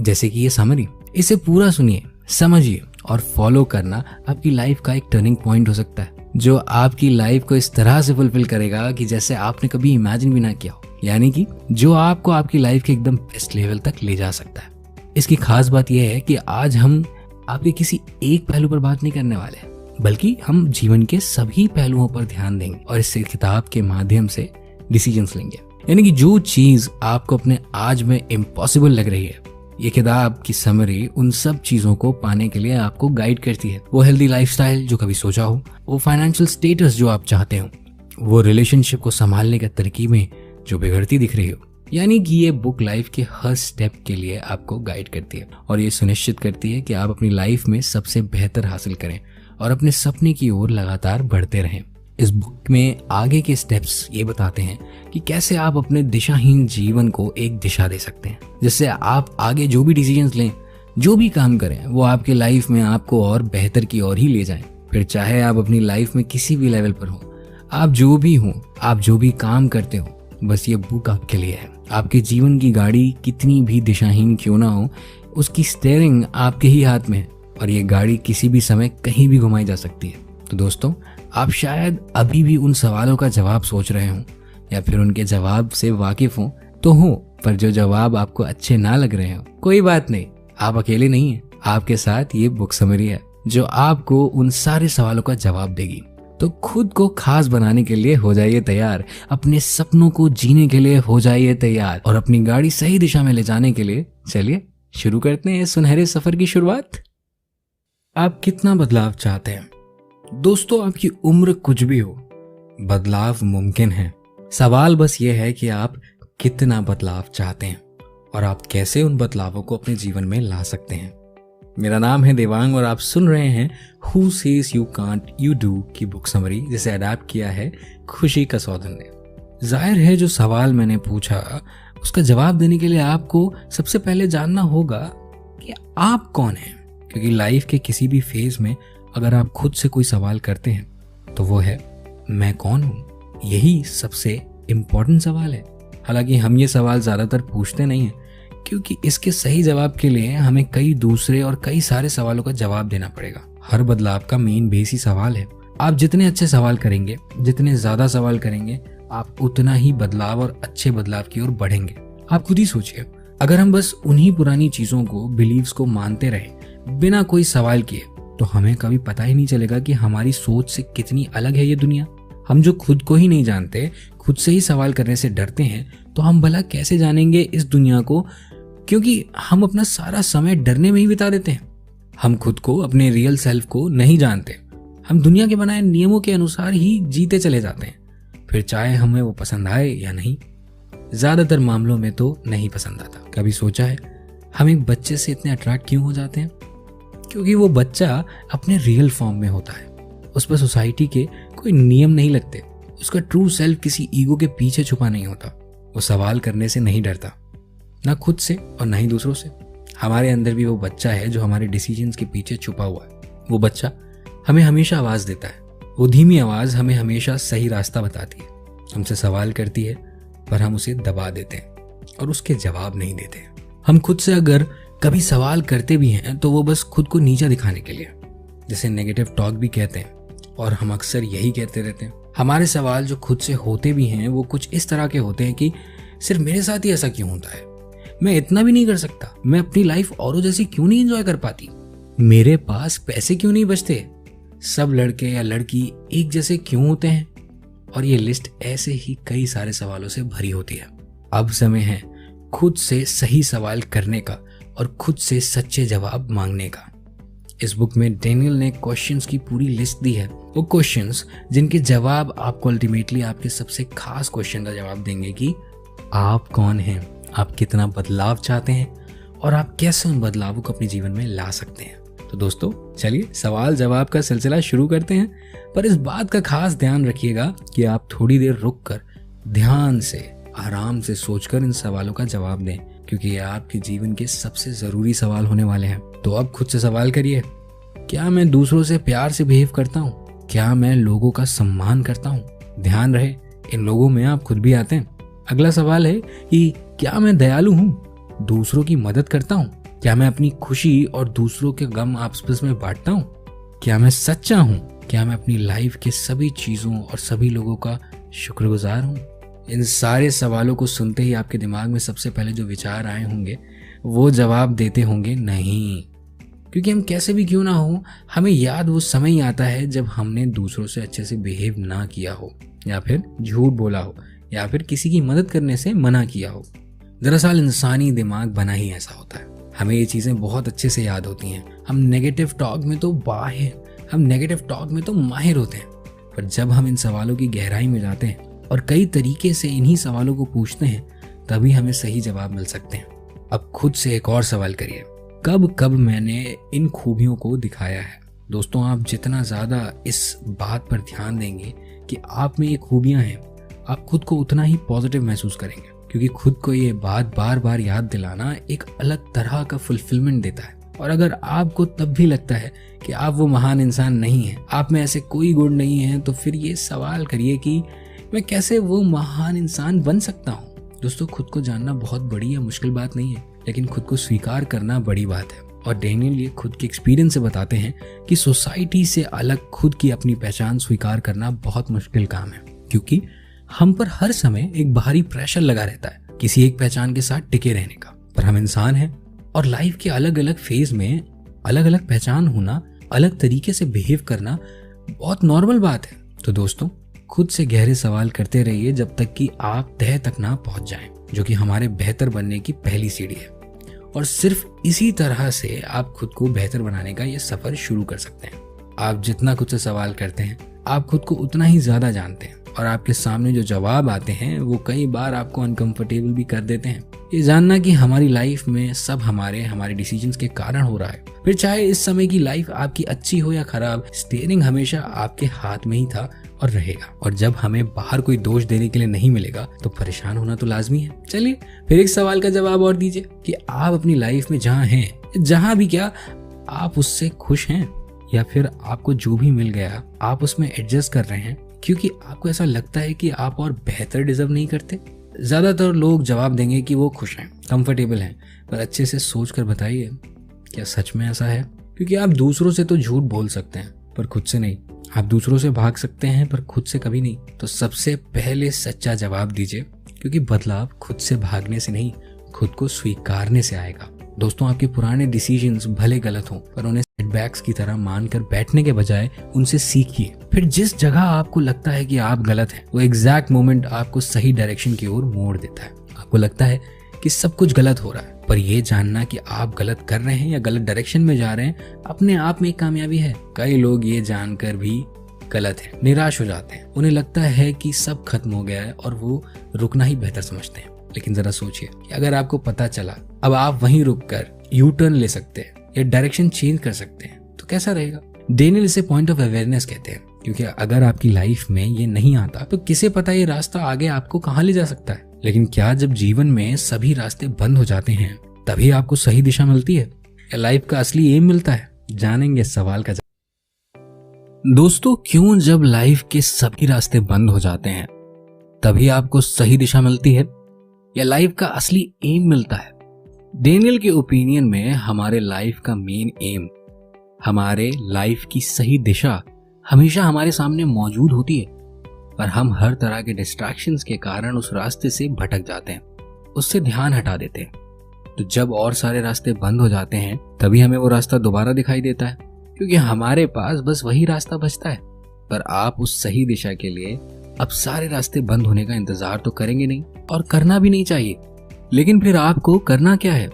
जैसे कि ये समरी। इसे पूरा सुनिए, समझिए और फॉलो करना आपकी लाइफ का एक टर्निंग पॉइंट हो सकता है, जो आपकी लाइफ को इस तरह से फुलफिल करेगा कि जैसे आपने कभी इमेजिन भी ना किया हो, यानी कि जो आपको आपकी लाइफ के एकदम बेस्ट लेवल तक ले जा सकता है। इसकी खास बात यह है कि आज हम आपके किसी एक पहलू पर बात नहीं करने वाले, बल्कि हम जीवन के सभी पहलुओं पर ध्यान देंगे और इस किताब के माध्यम से डिसीजंस लेंगे। यानी कि जो चीज आपको अपने आज में इम्पॉसिबल लग रही है, ये किताब की समरी उन सब चीजों को पाने के लिए आपको गाइड करती है। वो हेल्दी लाइफस्टाइल जो कभी सोचा हो, वो फाइनेंशियल स्टेटस जो आप चाहते हो, वो रिलेशनशिप को संभालने के तरकीबें जो बिगड़ती दिख रही हो। यानी कि ये बुक लाइफ के हर स्टेप के लिए आपको गाइड करती है और ये सुनिश्चित करती है कि आप अपनी लाइफ में सबसे बेहतर हासिल करें और अपने सपने की ओर लगातार बढ़ते रहें। इस बुक में आगे के स्टेप्स ये बताते हैं कि कैसे आप अपने दिशाहीन जीवन को एक दिशा दे सकते हैं, जिससे आप आगे जो भी डिसीजंस लें, जो भी काम करें, वो आपके लाइफ में आपको और बेहतर की ओर ही ले जाएं। फिर चाहे आप अपनी लाइफ में किसी भी लेवल पर हो, आप जो भी हो, आप जो भी काम करते हो, बस ये बुक आपके लिए है। आपके जीवन की गाड़ी कितनी भी दिशाहीन क्यों ना हो, उसकी स्टीयरिंग आपके ही हाथ में है और ये गाड़ी किसी भी समय कहीं भी घुमाई जा सकती है। तो दोस्तों, आप शायद अभी भी उन सवालों का जवाब सोच रहे हो या फिर उनके जवाब से वाकिफ हो तो हो, पर जो जवाब आपको अच्छे ना लग रहे हो, कोई बात नहीं, आप अकेले नहीं हैं। आपके साथ ये बुक समरी है जो आपको उन सारे सवालों का जवाब देगी। तो खुद को खास बनाने के लिए हो जाइए तैयार, अपने सपनों को जीने के लिए हो जाइए तैयार और अपनी गाड़ी सही दिशा में ले जाने के लिए चलिए शुरू करते हैं सुनहरे सफर की शुरुआत। आप कितना बदलाव चाहते हैं? दोस्तों, आपकी उम्र कुछ भी हो, बदलाव मुमकिन है। सवाल बस ये है कि आप कितना बदलाव चाहते हैं और आप कैसे उन बदलावों को अपने जीवन में ला सकते हैं। मेरा नाम है देवांग और आप सुन रहे हैं who says you can't you do की बुक समरी, जिसे अडैप्ट किया है खुशी कसौदन ने। जाहिर है जो सवाल मैंने पूछा उसका जवाब देने के लिए आपको सबसे पहले जानना होगा कि आप कौन हैं, क्योंकि लाइफ के किसी भी फेज में अगर आप खुद से कोई सवाल करते हैं तो वो है मैं कौन हूँ। यही सबसे इम्पोर्टेंट सवाल है। हालांकि हम ये सवाल ज्यादातर पूछते नहीं हैं, क्योंकि इसके सही जवाब के लिए हमें कई दूसरे और कई सारे सवालों का जवाब देना पड़ेगा। हर बदलाव का मेन बेस ही सवाल है। आप जितने अच्छे सवाल करेंगे, जितने ज्यादा सवाल करेंगे, आप उतना ही बदलाव और अच्छे बदलाव की ओर बढ़ेंगे। आप खुद ही सोचिए, अगर हम बस उन्हीं पुरानी चीजों को, बिलीव्स को मानते रहे बिना कोई सवाल किए, तो हमें कभी पता ही नहीं चलेगा कि हमारी सोच से कितनी अलग है ये दुनिया। हम जो खुद को ही नहीं जानते, खुद से ही सवाल करने से डरते हैं, तो हम भला कैसे जानेंगे इस दुनिया को, क्योंकि हम अपना सारा समय डरने में ही बिता देते हैं। हम खुद को, अपने रियल सेल्फ को नहीं जानते। हम दुनिया के बनाए नियमों के अनुसार ही जीते चले जाते हैं, फिर चाहे हमें वो पसंद आए या नहीं। ज्यादातर मामलों में तो नहीं पसंद आता। कभी सोचा है हम एक बच्चे से इतने अट्रैक्ट क्यों हो जाते हैं? क्योंकि वो बच्चा अपने रियल फॉर्म में होता है। उस पर सोसाइटी के कोई नियम नहीं लगते। उसका ट्रू सेल्फ किसी ईगो के पीछे छुपा नहीं होता। वो सवाल करने से नहीं डरता, ना खुद से और ना ही दूसरों से। हमारे अंदर भी वो बच्चा है जो हमारे डिसीजंस के पीछे छुपा हुआ है। वो बच्चा हमें हमेशा आवाज देता है। वो धीमी आवाज हमें हमेशा सही रास्ता बताती है, हमसे सवाल करती है, पर हम उसे दबा देते हैं और उसके जवाब नहीं देते। हम खुद से अगर कभी सवाल करते भी हैं तो वो बस खुद को नीचा दिखाने के लिए, जिसे नेगेटिव टॉक भी कहते हैं, और हम अक्सर यही कहते रहते हैं। हमारे सवाल जो खुद से होते भी हैं वो कुछ इस तरह के होते हैं कि सिर्फ मेरे साथ ही ऐसा क्यों होता है, मैं इतना भी नहीं कर सकता, मैं अपनी लाइफ औरों जैसी क्यों नहीं एंजॉय कर पाती, मेरे पास पैसे क्यों नहीं बचते, सब लड़के या लड़की एक जैसे क्यों होते हैं। और ये लिस्ट ऐसे ही कई सारे सवालों से भरी होती है। अब समय है खुद से सही सवाल करने का और खुद से सच्चे जवाब मांगने का। इस बुक में डेनियल ने क्वेश्चंस की पूरी लिस्ट दी है। वो क्वेश्चंस जिनके जवाब आपको अल्टीमेटली आपके सबसे खास क्वेश्चन का जवाब देंगे कि आप कौन हैं, आप कितना बदलाव चाहते हैं और आप कैसे उन बदलावों को अपने जीवन में ला सकते हैं। तो दोस्तों, चलिए सवाल जवाब का सिलसिला शुरू करते हैं, पर इस बात का खास ध्यान रखिएगा कि आप थोड़ी देर रुककर ध्यान से, आराम से सोचकर इन सवालों का जवाब दें, क्योंकि ये आपके जीवन के सबसे जरूरी सवाल होने वाले हैं। तो अब खुद से सवाल करिए, क्या मैं दूसरों से प्यार से बिहेव करता हूँ? क्या मैं लोगों का सम्मान करता हूँ? ध्यान रहे इन लोगों में आप खुद भी आते हैं। अगला सवाल है कि क्या मैं दयालु हूँ, दूसरों की मदद करता हूँ? क्या मैं अपनी खुशी और दूसरों के गम आपस में बांटता हूँ? क्या मैं सच्चा हूँ? क्या मैं अपनी लाइफ के सभी चीजों और सभी लोगों का शुक्रगुजार हूँ? इन सारे सवालों को सुनते ही आपके दिमाग में सबसे पहले जो विचार आए होंगे वो जवाब देते होंगे नहीं। क्योंकि हम कैसे भी क्यों ना हो, हमें याद वो समय ही आता है जब हमने दूसरों से अच्छे से बिहेव ना किया हो, या फिर झूठ बोला हो, या फिर किसी की मदद करने से मना किया हो। दरअसल इंसानी दिमाग बना ही ऐसा होता है, हमें ये चीजें बहुत अच्छे से याद होती हैं। हम नेगेटिव टॉक में तो माहिर होते हैं, पर जब हम इन सवालों की गहराई में जाते हैं और कई तरीके से इन्हीं सवालों को पूछते हैं, तभी हमें सही जवाब मिल सकते हैं। अब खुद से एक और सवाल करिए, कब कब मैंने इन खूबियों को दिखाया है? दोस्तों, आप जितना ज्यादा इस बात पर ध्यान देंगे कि आप में ये खूबियां हैं, आप खुद को उतना ही पॉजिटिव महसूस करेंगे। क्योंकि खुद को ये बात बार बार याद दिलाना एक अलग तरह का फुलफिलमेंट देता है। और अगर आपको तब भी लगता है कि आप वो महान इंसान नहीं हैं, आप में ऐसे कोई गुण नहीं है, तो फिर ये सवाल करिए कि मैं कैसे वो महान इंसान बन सकता हूँ? दोस्तों, खुद को जानना बहुत बड़ी या मुश्किल बात नहीं है, लेकिन खुद को स्वीकार करना बड़ी बात है। और डेनियल ये खुद के एक्सपीरियंस से बताते हैं कि सोसाइटी से अलग खुद की अपनी पहचान स्वीकार करना बहुत मुश्किल काम है, क्योंकि हम पर हर समय एक बाहरी प्रेशर लगा रहता है किसी एक पहचान के साथ टिके रहने का। पर हम इंसान हैं और लाइफ के अलग अलग फेज में अलग अलग पहचान होना, अलग तरीके से बिहेव करना बहुत नॉर्मल बात है। तो दोस्तों, खुद से गहरे सवाल करते रहिए जब तक कि आप तह तक ना पहुंच जाएं, जो कि हमारे बेहतर बनने की पहली सीढ़ी है। और सिर्फ इसी तरह से आप खुद को बेहतर बनाने का ये सफर शुरू कर सकते हैं। आप जितना खुद से सवाल करते हैं, आप खुद को उतना ही ज्यादा जानते हैं, और आपके सामने जो जवाब आते हैं वो कई बार आपको अनकंफर्टेबल भी कर देते हैं। ये जानना कि हमारी लाइफ में सब हमारे डिसीजंस के कारण हो रहा है, फिर चाहे इस समय की लाइफ आपकी अच्छी हो या खराब, स्टीयरिंग हमेशा आपके हाथ में ही था और रहेगा। और जब हमें बाहर कोई दोष देने के लिए नहीं मिलेगा तो परेशान होना तो लाजमी है। चलिए फिर एक सवाल का जवाब और दीजिए कि आप अपनी लाइफ में जहाँ हैं, जहाँ भी, क्या आप उससे खुश हैं, या फिर आपको जो भी मिल गया आप उसमें एडजस्ट कर रहे हैं क्योंकि आपको ऐसा लगता है कि आप और बेहतर डिजर्व नहीं करते? ज्यादातर लोग जवाब देंगे कि वो खुश हैं, कंफर्टेबल हैं, पर अच्छे से सोच कर बताइए, क्या सच में ऐसा है? क्योंकि आप दूसरों से तो झूठ बोल सकते हैं पर खुद से नहीं, आप दूसरों से भाग सकते हैं पर खुद से कभी नहीं। तो सबसे पहले सच्चा जवाब दीजिए, क्योंकि बदलाव खुद से भागने से नहीं, खुद को स्वीकारने से आएगा। दोस्तों, आपके पुराने डिसीजंस भले गलत हों, पर उन्हें सेटबैक्स की तरह मानकर बैठने के बजाय उनसे सीखिए। फिर जिस जगह आपको लगता है कि आप गलत हैं, वो एग्जैक्ट मोमेंट आपको सही डायरेक्शन की ओर मोड़ देता है। आपको लगता है कि सब कुछ गलत हो रहा है, पर यह जानना कि आप गलत कर रहे हैं या गलत डायरेक्शन में जा रहे हैं अपने आप में एक कामयाबी है। कई लोग ये जानकर भी गलत है निराश हो जाते हैं, उन्हें लगता है कि सब खत्म हो गया है और वो रुकना ही बेहतर समझते हैं। लेकिन जरा सोचिए कि अगर आपको पता चला अब आप वहीं रुककर यू टर्न ले सकते हैं या डायरेक्शन चेंज कर सकते हैं, तो कैसा रहेगा? डेनियल इसे पॉइंट ऑफ अवेयरनेस कहते हैं, क्योंकि अगर आपकी लाइफ में ये नहीं आता तो किसे पता ये रास्ता आगे आपको कहाँ ले जा सकता है। लेकिन क्या जब जीवन में सभी रास्ते बंद हो जाते हैं तभी आपको सही दिशा मिलती है या लाइफ का असली एम मिलता है? जानेंगे सवाल का जवाब। दोस्तों, क्यों जब लाइफ के सभी रास्ते बंद हो जाते हैं तभी आपको सही दिशा मिलती है या लाइफ का असली एम मिलता है? डेनियल के ओपिनियन में हमारे लाइफ का मेन एम, हमारे लाइफ की सही दिशा हमेशा हमारे सामने मौजूद होती है, पर हम हर तरह के डिस्ट्रैक्शंस के कारण उस रास्ते से भटक जाते हैं, उससे ध्यान हटा देते हैं। तो जब और सारे रास्ते बंद हो जाते हैं तभी हमें वो रास्ता दोबारा दिखाई देता है, क्योंकि हमारे पास बस वही रास्ता बचता है। पर आप उस सही दिशा के लिए अब सारे रास्ते बंद होने का इंतजार तो करेंगे नहीं, और करना भी नहीं चाहिए। लेकिन फिर आपको करना क्या है?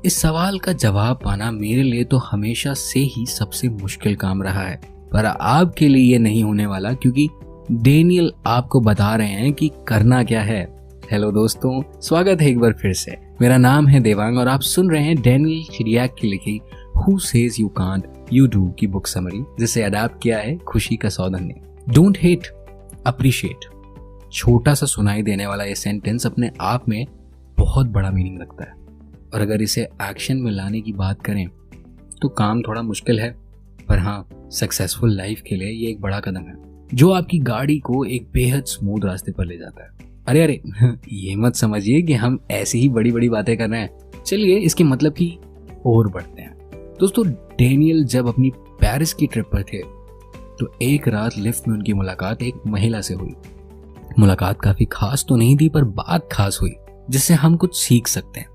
इस सवाल का जवाब पाना मेरे लिए तो हमेशा से ही सबसे मुश्किल काम रहा है, पर आपके लिए ये नहीं होने वाला, क्योंकि डेनियल आपको बता रहे हैं कि करना क्या है। हेलो दोस्तों, स्वागत है एक बार फिर से। मेरा नाम है देवांग और आप सुन रहे हैं डेनियल चिडियाक की लिखी who says you can't you do की बुक समरी, जिसे अडैप्ट किया है खुशी कसौदन ने। Don't hate, appreciate. छोटा सा सुनाई देने वाला ये सेंटेंस अपने आप में बहुत बड़ा मीनिंग रखता है, और अगर इसे एक्शन में लाने की बात करें तो काम थोड़ा मुश्किल है, पर हाँ, सक्सेसफुल लाइफ के लिए ये एक बड़ा कदम है जो आपकी गाड़ी को एक बेहद स्मूथ रास्ते पर ले जाता है। अरे ये मत समझिए कि हम ऐसी ही बड़ी बड़ी बातें कर रहे हैं। चलिए इसके मतलब की और बढ़ते हैं। दोस्तों, डेनियल जब अपनी पेरिस की ट्रिप पर थे तो एक रात लिफ्ट में उनकी मुलाकात एक महिला से हुई। मुलाकात काफी खास तो नहीं थी, पर बात खास हुई जिससे हम कुछ सीख सकते हैं।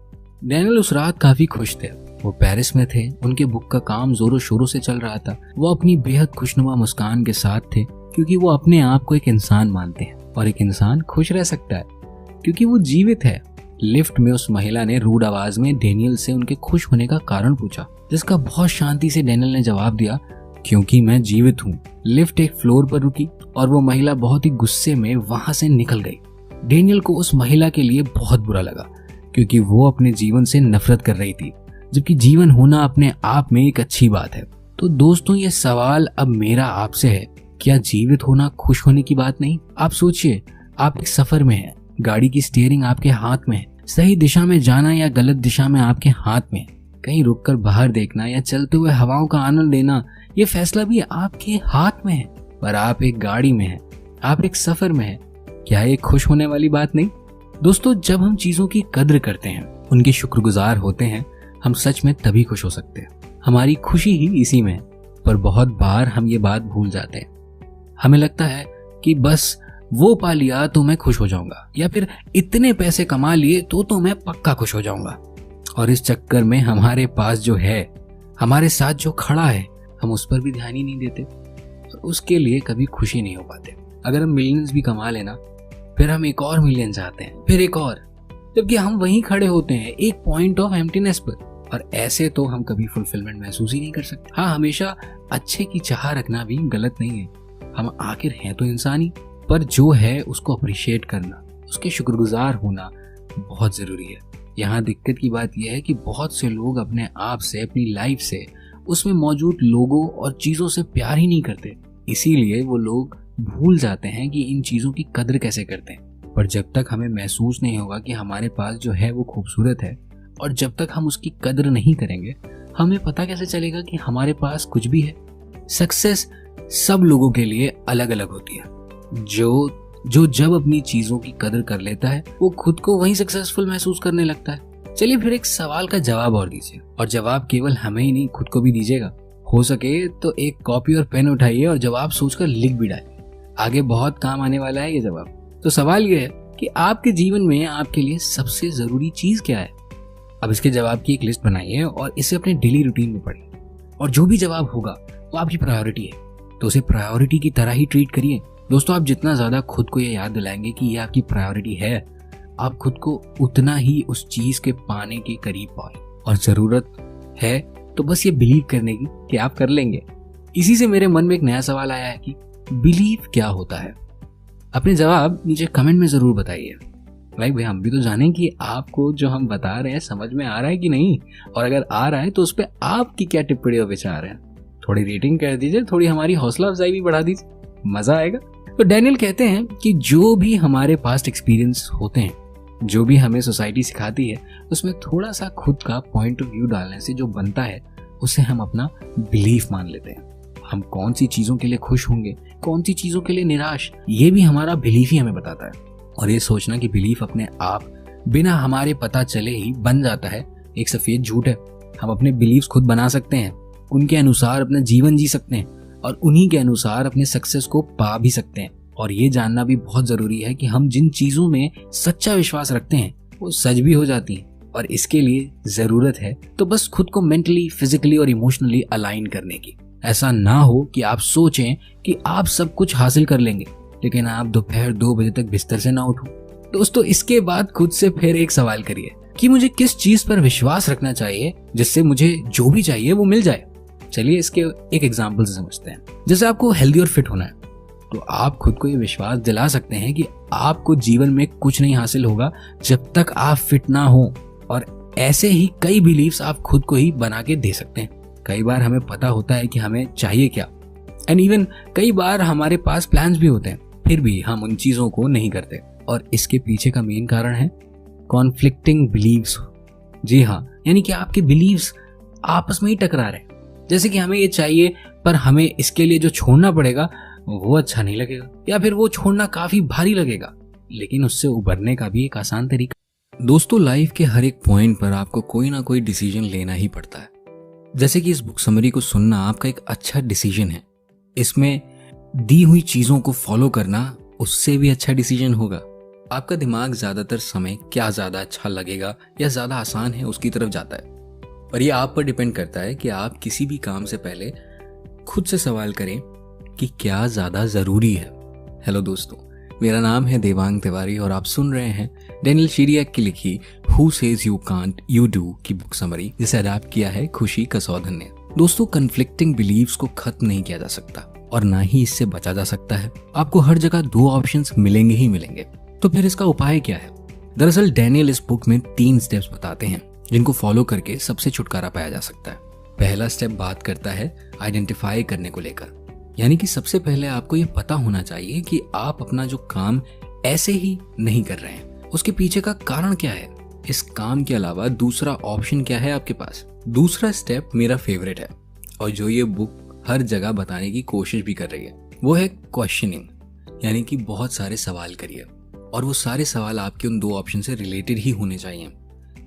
डेनियल उस रात काफी खुश थे। वो पेरिस में थे, उनके बुक का काम जोरों शोरों से चल रहा था। वो अपनी बेहद खुशनुमा मुस्कान के साथ थे क्योंकि वो अपने आप को एक इंसान मानते हैं, और एक इंसान खुश रह सकता है क्योंकि वो जीवित है। लिफ्ट में उस महिला ने रूड आवाज में डेनियल से उनके खुश होने का कारण पूछा, जिसका बहुत शांति से डेनियल ने जवाब दिया, क्योंकि मैं जीवित हूँ। लिफ्ट एक फ्लोर पर रुकी और वो महिला बहुत ही गुस्से में वहां से निकल गई। डेनियल को उस महिला के लिए बहुत बुरा लगा क्योंकि वो अपने जीवन से नफरत कर रही थी, जबकि जीवन होना अपने आप में एक अच्छी बात है। तो दोस्तों, ये सवाल अब मेरा आपसे है, क्या जीवित होना खुश होने की बात नहीं? आप सोचिए, आप एक सफर में हैं, गाड़ी की स्टीयरिंग आपके हाथ में है, सही दिशा में जाना या गलत दिशा में आपके हाथ में है, कहीं रुककर बाहर देखना या चलते हुए हवाओं का आनंद लेना, ये फैसला भी आपके हाथ में है। पर आप एक गाड़ी में हैं, आप एक सफर में हैं, क्या ये खुश होने वाली बात नहीं? दोस्तों, जब हम चीजों की कद्र करते हैं, उनके शुक्रगुजार होते हैं, हम सच में तभी खुश हो सकते हैं। हमारी खुशी ही इसी में है। पर बहुत बार हम ये बात भूल जाते हैं। हमें लगता है कि बस वो पा लिया तो मैं खुश हो जाऊंगा, या फिर इतने पैसे कमा लिए तो मैं पक्का खुश हो जाऊंगा। और इस चक्कर में हमारे पास जो है, हमारे साथ जो खड़ा है, हम उस पर भी ध्यान ही नहीं देते और उसके लिए कभी खुशी नहीं हो पाते। अगर हम मिलियंस भी कमा लेना, फिर हम एक और मिलियन चाहते हैं, फिर एक और, जबकि हम वहीं खड़े होते हैं एक पॉइंट ऑफ एम्प्टीनेस पर। और ऐसे तो हम कभी फुलफिलमेंट महसूस ही नहीं कर सकते। हाँ, हमेशा अच्छे की चाह रखना भी गलत नहीं है, हम आखिर हैं तो इंसान ही। पर जो है उसको अप्रिशिएट करना, उसके शुक्रगुजार होना बहुत जरूरी है। यहाँ दिक्कत की बात यह है कि बहुत से लोग अपने आप से, अपनी लाइफ से, उसमें मौजूद लोगों और चीजों से प्यार ही नहीं करते। इसीलिए वो लोग भूल जाते हैं कि इन चीजों की कद्र कैसे करते हैं। पर जब तक हमें महसूस नहीं होगा कि हमारे पास जो है वो खूबसूरत है, और जब तक हम उसकी कद्र नहीं करेंगे, हमें पता कैसे चलेगा कि हमारे पास कुछ भी है। सक्सेस सब लोगों के लिए अलग अलग होती है। जो जब अपनी चीजों की कदर कर लेता है, वो खुद को वहीं सक्सेसफुल महसूस करने लगता है। चलिए फिर एक सवाल का जवाब और दीजिए, और जवाब केवल हमें ही नहीं, खुद को भी दीजिएगा। हो सके तो एक कॉपी और पेन उठाइए और जवाब सोचकर लिख भी डालिए। आगे बहुत काम आने वाला है ये जवाब। तो सवाल ये है कि आपके जीवन में आपके लिए सबसे जरूरी चीज क्या है? अब इसके जवाब की एक लिस्ट बनाइए और इसे अपने डेली रूटीन में पढ़िए, और जो भी जवाब होगा वो आपकी प्रायोरिटी है, तो उसे प्रायोरिटी की तरह ही ट्रीट करिए। दोस्तों, आप जितना ज्यादा खुद को ये याद दिलाएंगे कि ये आपकी प्रायोरिटी है, आप खुद को उतना ही उस चीज के पाने के करीब पाए। और जरूरत है तो बस ये बिलीव करने की कि आप कर लेंगे। इसी से मेरे मन में एक नया सवाल आया है कि बिलीव क्या होता है? अपने जवाब नीचे कमेंट में जरूर बताइए। भाई हम भी तो जानें कि आपको जो हम बता रहे हैं समझ में आ रहा है कि नहीं, और अगर आ रहा है तो उस पर आपकी क्या टिप्पणी और विचार है। थोड़ी रेटिंग कर दीजिए, थोड़ी हमारी हौसला अफजाई भी बढ़ा दीजिए, मजा आएगा। तो डेनियल कहते हैं कि जो भी हमारे पास्ट एक्सपीरियंस होते हैं, जो भी हमें सोसाइटी सिखाती है, उसमें थोड़ा सा खुद का पॉइंट ऑफ व्यू डालने से जो बनता है, उसे हम अपना बिलीफ मान लेते हैं। हम कौन सी चीजों के लिए खुश होंगे, कौन सी चीजों के लिए निराश, ये भी हमारा बिलीफ ही हमें बताता है। और ये सोचना कि बिलीफ अपने आप बिना हमारे पता चले ही बन जाता है, एक सफेद झूठ है। हम अपने बिलीव्स खुद बना सकते हैं, उनके अनुसार अपना जीवन जी सकते हैं, और उन्हीं के अनुसार अपने सक्सेस को पा भी सकते हैं। और ये जानना भी बहुत जरूरी है कि हम जिन चीजों में सच्चा विश्वास रखते हैं वो सच भी हो जाती हैं। और इसके लिए जरूरत है तो बस खुद को मेंटली, फिजिकली और इमोशनली अलाइन करने की। ऐसा ना हो कि आप सोचें कि आप सब कुछ हासिल कर लेंगे, लेकिन आप दोपहर 2 बजे तक बिस्तर से ना उठो। दोस्तों, इसके बाद खुद से फिर एक सवाल करिए कि मुझे किस चीज पर विश्वास रखना चाहिए जिससे मुझे जो भी चाहिए वो मिल जाए। चलिए इसके एक एग्जाम्पल से समझते हैं। जैसे आपको हेल्दी और फिट होना है, तो आप खुद को ये विश्वास दिला सकते हैं कि आपको जीवन में कुछ नहीं हासिल होगा जब तक आप फिट ना हो। और ऐसे ही कई बिलीव्स आप खुद को ही बना के दे सकते हैं। कई बार हमें पता होता है कि हमें चाहिए क्या, एंड इवन कई बार हमारे पास प्लान्स भी होते हैं, फिर भी हम उन चीजों को नहीं करते। और इसके पीछे का मेन कारण है कॉन्फ्लिक्टिंग बिलीव्स। जी हाँ, यानी कि आपके बिलीव्स आपस में ही टकरा रहे हैं। जैसे कि हमें ये चाहिए पर हमें इसके लिए जो छोड़ना पड़ेगा वो अच्छा नहीं लगेगा, या फिर वो छोड़ना काफी भारी लगेगा। लेकिन उससे उभरने का भी एक आसान तरीका। दोस्तों, लाइफ के हर एक पॉइंट पर आपको कोई ना कोई डिसीजन लेना ही पड़ता है। जैसे कि इस बुक समरी को सुनना आपका एक अच्छा डिसीजन है। इसमें दी हुई चीजों को फॉलो करना उससे भी अच्छा डिसीजन होगा। आपका दिमाग ज्यादातर समय क्या ज्यादा अच्छा लगेगा या ज्यादा आसान है उसकी तरफ जाता है, और ये आप पर डिपेंड करता है कि आप किसी भी काम से पहले खुद से सवाल करें कि क्या ज्यादा जरूरी है। हेलो दोस्तों, मेरा नाम है देवांग तिवारी और आप सुन रहे हैं डेनियल शिरियाक की लिखी who says you can't you do की बुक समरी, जिसे अडैप्ट किया है खुशी कसौधन ने। दोस्तों, कन्फ्लिक्टिंग बिलीव्स को खत्म नहीं किया जा सकता और ना ही इससे बचा जा सकता है। आपको हर जगह दो ऑप्शंस मिलेंगे ही मिलेंगे, तो फिर इसका उपाय क्या है? दरअसल डेनियल इस बुक में 3 स्टेप्स बताते हैं जिनको फॉलो करके सबसे छुटकारा पाया जा सकता है। पहला स्टेप बात करता है आइडेंटिफाई करने को लेकर, यानी कि सबसे पहले आपको ये पता होना चाहिए कि आप अपना जो काम ऐसे ही नहीं कर रहे हैं, उसके पीछे का कारण क्या है। इस काम के अलावा दूसरा ऑप्शन क्या है आपके पास। दूसरा स्टेप मेरा फेवरेट है और जो ये बुक हर जगह बताने की कोशिश भी कर रही है, वो है क्वेश्चनिंग, यानी कि बहुत सारे सवाल करिए और वो सारे सवाल आपके उन 2 ऑप्शन से रिलेटेड ही होने चाहिए।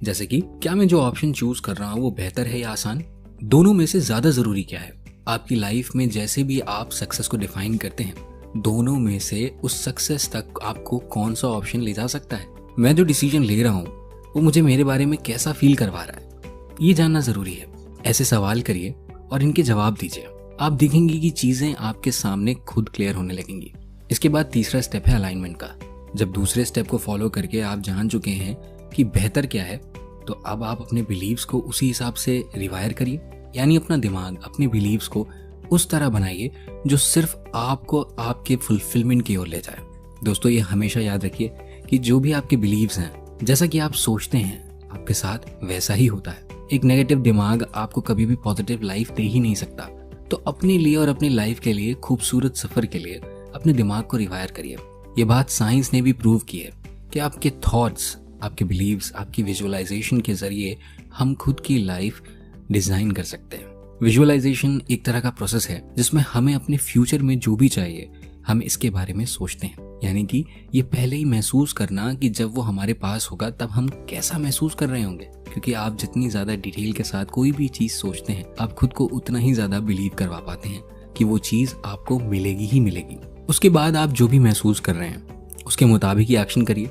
जैसे कि क्या मैं जो ऑप्शन चूज कर रहा हूँ वो बेहतर है या आसान, दोनों में से ज्यादा जरूरी क्या है। आपकी लाइफ में जैसे भी आप सक्सेस को डिफाइन करते हैं, दोनों में से उस सक्सेस तक आपको कौन सा ऑप्शन ले जा सकता है। मैं जो डिसीजन ले रहा हूँ वो मुझे मेरे बारे में कैसा फील करवा रहा है, ये जानना जरूरी है। ऐसे सवाल करिए और इनके जवाब दीजिए। आप देखेंगे कि चीजें आपके सामने खुद क्लियर होने लगेंगी। इसके बाद तीसरा स्टेप है अलाइनमेंट का। जब दूसरे स्टेप को फॉलो करके आप जान चुके हैं कि बेहतर क्या है, तो अब आप अपने बिलीव्स को उसी हिसाब से रिवायर करिए, यानी अपना दिमाग अपने बिलीव्स को उस तरह बनाइए जो सिर्फ आपको आपके फुलफिलमेंट की ओर ले जाए। दोस्तों, ये हमेशा याद रखिए कि जो भी आपके बिलीव्स हैं, जैसा कि आप सोचते हैं आपके साथ वैसा ही होता है। एक नेगेटिव दिमाग आपको कभी भी पॉजिटिव लाइफ दे ही नहीं सकता। तो अपने लिए और अपनी लाइफ के लिए, खूबसूरत सफर के लिए अपने दिमाग को रिवायर करिए। ये बात साइंस ने भी प्रूव की है कि आपके थॉट्स, आपके बिलीव्स, आपकी विजुअलाइजेशन के जरिए हम खुद की लाइफ डिजाइन कर सकते हैं। विजुअलाइजेशन एक तरह का प्रोसेस है जिसमें हमें अपने फ्यूचर में जो भी चाहिए हम इसके बारे में सोचते हैं, यानी कि ये पहले ही महसूस करना कि जब वो हमारे पास होगा तब हम कैसा महसूस कर रहे होंगे। क्योंकि आप जितनी ज्यादा डिटेल के साथ कोई भी चीज सोचते हैं, आप खुद को उतना ही ज्यादा बिलीव करवा पाते हैं कि वो चीज आपको मिलेगी ही मिलेगी। उसके बाद आप जो भी महसूस कर रहे हैं उसके मुताबिक ही एक्शन करिए।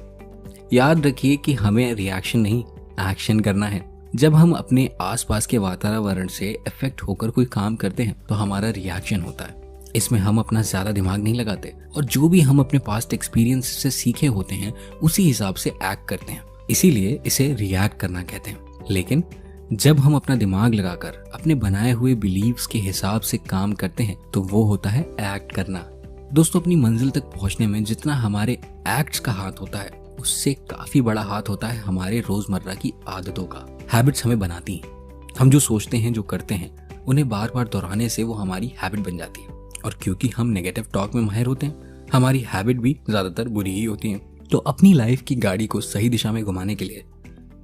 याद रखिए कि हमें रिएक्शन नहीं, एक्शन करना है। जब हम अपने आसपास के वातावरण से इफेक्ट होकर कोई काम करते हैं तो हमारा रिएक्शन होता है। इसमें हम अपना ज्यादा दिमाग नहीं लगाते और जो भी हम अपने पास्ट एक्सपीरियंस से सीखे होते हैं उसी हिसाब से एक्ट करते हैं। इसीलिए इसे रिएक्ट करना कहते हैं। लेकिन जब हम अपना दिमाग लगाकर अपने बनाए हुए बिलीव्स के हिसाब से काम करते हैं तो वो होता है एक्ट करना। दोस्तों, अपनी मंजिल तक पहुंचने में जितना हमारे एक्ट्स का हाथ होता है, उससे काफी बड़ा हाथ होता है हमारे रोजमर्रा की आदतों का। हैबिट्स हमें बनाती हैं। हम जो सोचते हैं, जो करते हैं, उन्हें बार बार दोहराने से वो हमारी हैबिट बन जाती है। और क्योंकि हम नेगेटिव टॉक में माहिर होते हैं, हमारी हैबिट भी ज्यादातर बुरी ही होती हैं। तो अपनी लाइफ की गाड़ी को सही दिशा में घुमाने के लिए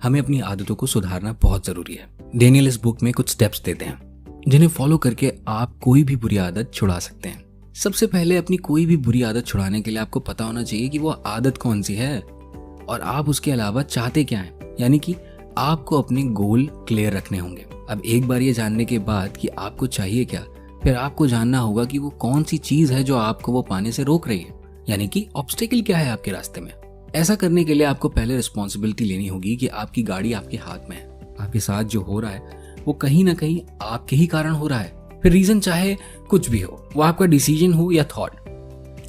हमें अपनी आदतों को सुधारना बहुत जरूरी है। डेनियल इस बुक में कुछ स्टेप्स देते हैं जिन्हें फॉलो करके आप कोई भी बुरी आदत छुड़ा सकते हैं। सबसे पहले अपनी कोई भी बुरी आदत छुड़ाने के लिए आपको पता होना चाहिए कि वो आदत कौन सी है और आप उसके अलावा चाहते क्या हैं, यानी कि आपको अपने गोल क्लियर रखने होंगे। अब एक बार ये जानने के बाद कि आपको चाहिए क्या, फिर आपको जानना होगा कि वो कौन सी चीज है जो आपको वो पाने से रोक रही है, यानी कि ऑब्स्टेकल क्या है आपके रास्ते में। ऐसा करने के लिए आपको पहले रिस्पॉन्सिबिलिटी लेनी होगी कि आपकी गाड़ी आपके हाथ में है। आपके साथ जो हो रहा है वो कहीं ना कहीं आपके ही कारण हो रहा है। फिर रीजन चाहे कुछ भी हो, वो आपका डिसीजन हो या थॉट।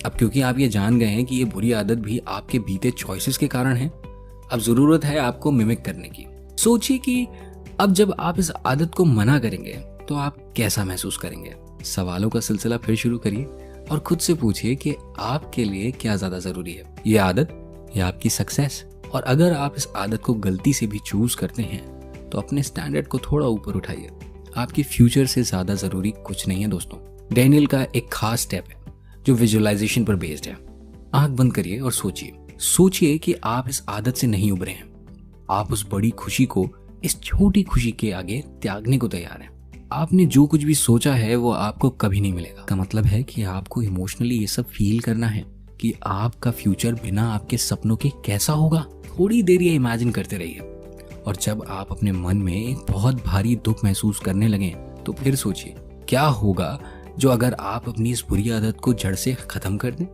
अब क्योंकि आप ये जान गए हैं कि ये बुरी आदत भी आपके बीते चॉइसेस के कारण है, अब जरूरत है आपको मिमिक करने की। सोचिए कि अब जब आप इस आदत को मना करेंगे तो आप कैसा महसूस करेंगे। सवालों का सिलसिला फिर शुरू करिए और खुद से पूछिए कि आपके लिए क्या ज्यादा जरूरी है, ये आदत या आपकी सक्सेस। और अगर आप इस आदत को गलती से भी चूज करते हैं तो अपने स्टैंडर्ड को थोड़ा ऊपर उठाइए। आपके फ्यूचर से ज्यादा जरूरी कुछ नहीं है दोस्तों। डेनियल का एक खास स्टेप है जो विजुअलाइजेशन पर बेस्ड है। आंख बंद करिए और सोचिए कि आप इस आदत से नहीं उभरे हैं। आप उस बड़ी खुशी को इस छोटी खुशी के आगे त्यागने को तैयार हैं। आपने जो कुछ भी सोचा है वो आपको कभी नहीं मिलेगा। का मतलब है कि आपको इमोशनली ये सब फील करना है कि आपका फ्यूचर बिना आपके सपनों के कैसा होगा। थोड़ी देर ये इमेजिन करते रहिए। और जब आप अपने मन में एक बहुत भारी दुख महसूस करने लगें तो फिर सोचिए क्या होगा जो अगर आप अपनी इस बुरी आदत को जड़ से खत्म कर दें।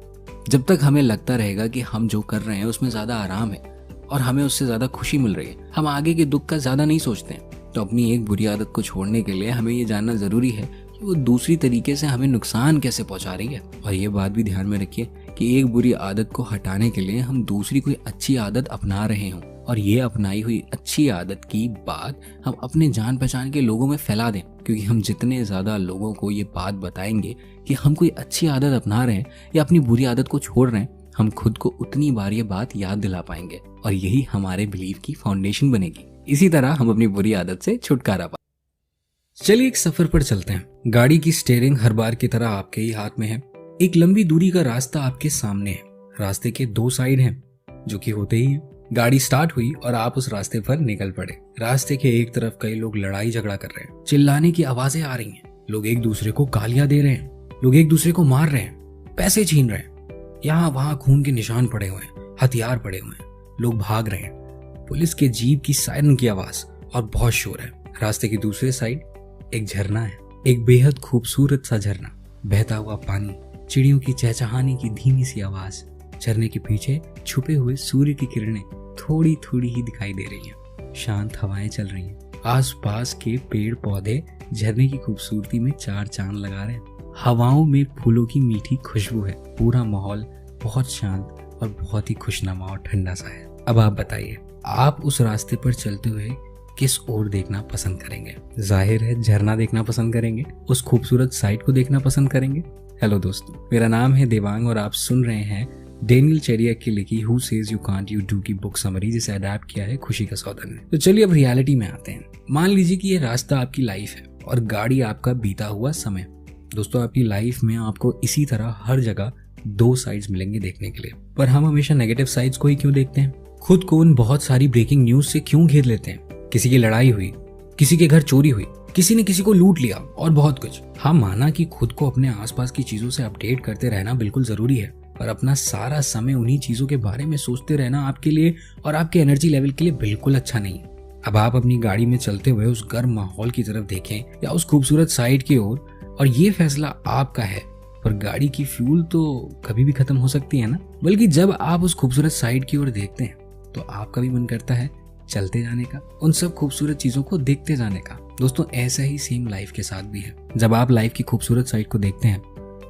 जब तक हमें लगता रहेगा कि हम जो कर रहे हैं उसमें ज्यादा आराम है और हमें उससे ज्यादा खुशी मिल रही है, हम आगे के दुख का ज्यादा नहीं सोचते हैं। तो अपनी एक बुरी आदत को छोड़ने के लिए हमें ये जानना जरूरी है कि वो दूसरी तरीके से हमें नुकसान कैसे पहुंचा रही है। और ये बात भी ध्यान में रखिए कि एक बुरी आदत को हटाने के लिए हम दूसरी कोई अच्छी आदत अपना रहे हों और ये अपनाई हुई अच्छी आदत की बात हम अपने जान पहचान के लोगों में फैला दें, क्योंकि हम जितने ज्यादा लोगों को ये बात बताएंगे कि हम कोई अच्छी आदत अपना रहे हैं या अपनी बुरी आदत को छोड़ रहे हैं, हम खुद को उतनी बार ये बात याद दिला पाएंगे और यही हमारे बिलीव की फाउंडेशन बनेगी। इसी तरह हम अपनी बुरी आदत से छुटकारा पाएंगे। चलिए एक सफर पर चलते हैं। गाड़ी की स्टीयरिंग हर बार की तरह आपके ही हाथ में है। एक लंबी दूरी का रास्ता आपके सामने है। रास्ते के 2 साइड हैं जो कि होते ही हैं। गाड़ी स्टार्ट हुई और आप उस रास्ते पर निकल पड़े। रास्ते के एक तरफ कई लोग लड़ाई झगड़ा कर रहे हैं, चिल्लाने की आवाजें आ रही हैं, लोग एक दूसरे को गालियां दे रहे हैं, लोग एक दूसरे को मार रहे हैं, पैसे छीन रहे हैं, यहाँ वहां खून के निशान पड़े हुए हैं, हथियार पड़े हुए हैं, लोग भाग रहे हैं, पुलिस के जीप की सायरन की आवाज और बहुत शोर है। रास्ते की दूसरे साइड एक झरना है, एक बेहद खूबसूरत सा झरना, बहता हुआ पानी, चिड़ियों की चहचहाने की धीमी सी आवाज। झरने के पीछे छुपे हुए सूर्य की किरणें थोड़ी थोड़ी ही दिखाई दे रही हैं। शांत हवाएं चल रही हैं। आसपास के पेड़ पौधे झरने की खूबसूरती में 4 चांद लगा रहे हैं। हवाओं में फूलों की मीठी खुशबू है। पूरा माहौल बहुत शांत और बहुत ही खुशनुमा और ठंडा सा है। अब आप बताइए, आप उस रास्ते पर चलते हुए किस ओर देखना पसंद करेंगे? जाहिर है झरना देखना पसंद करेंगे, उस खूबसूरत साइट को देखना पसंद करेंगे। हेलो दोस्तों, मेरा नाम है देवांग और आप सुन रहे हैं डेनियल चेरिया की लिखी who says you can't you do की बुक समरी, जिसे अडैप्ट किया है खुशी का सौदा ने। तो चलिए अब रियलिटी में आते हैं। मान लीजिए कि ये रास्ता आपकी लाइफ है और गाड़ी आपका बीता हुआ समय। दोस्तों, आपकी लाइफ में आपको इसी तरह हर जगह 2 साइड्स मिलेंगे देखने के लिए, पर हम हमेशा नेगेटिव साइड्स को ही क्यों देखते हैं? खुद को उन बहुत सारी ब्रेकिंग न्यूज से क्यों घेर लेते हैं? किसी की लड़ाई हुई, किसी के घर चोरी हुई, किसी ने किसी को लूट लिया और बहुत कुछ। हाँ, माना कि खुद को अपने आसपास की चीजों से अपडेट करते रहना बिल्कुल जरूरी है, पर अपना सारा समय उन्हीं चीजों के बारे में सोचते रहना आपके लिए और आपके एनर्जी लेवल के लिए बिल्कुल अच्छा नहीं है। अब आप अपनी गाड़ी में चलते हुए उस गर्म माहौल की तरफ देखें या उस खूबसूरत साइड की ओर, और ये फैसला आपका है, पर गाड़ी की फ्यूल तो कभी भी खत्म हो सकती है ना। बल्कि जब आप उस खूबसूरत साइड की ओर देखते हैं तो आपका भी मन करता है चलते जाने का, उन सब खूबसूरत चीजों को देखते जाने का। दोस्तों, ऐसा ही सेम लाइफ के साथ भी है। जब आप लाइफ की खूबसूरत साइड को देखते हैं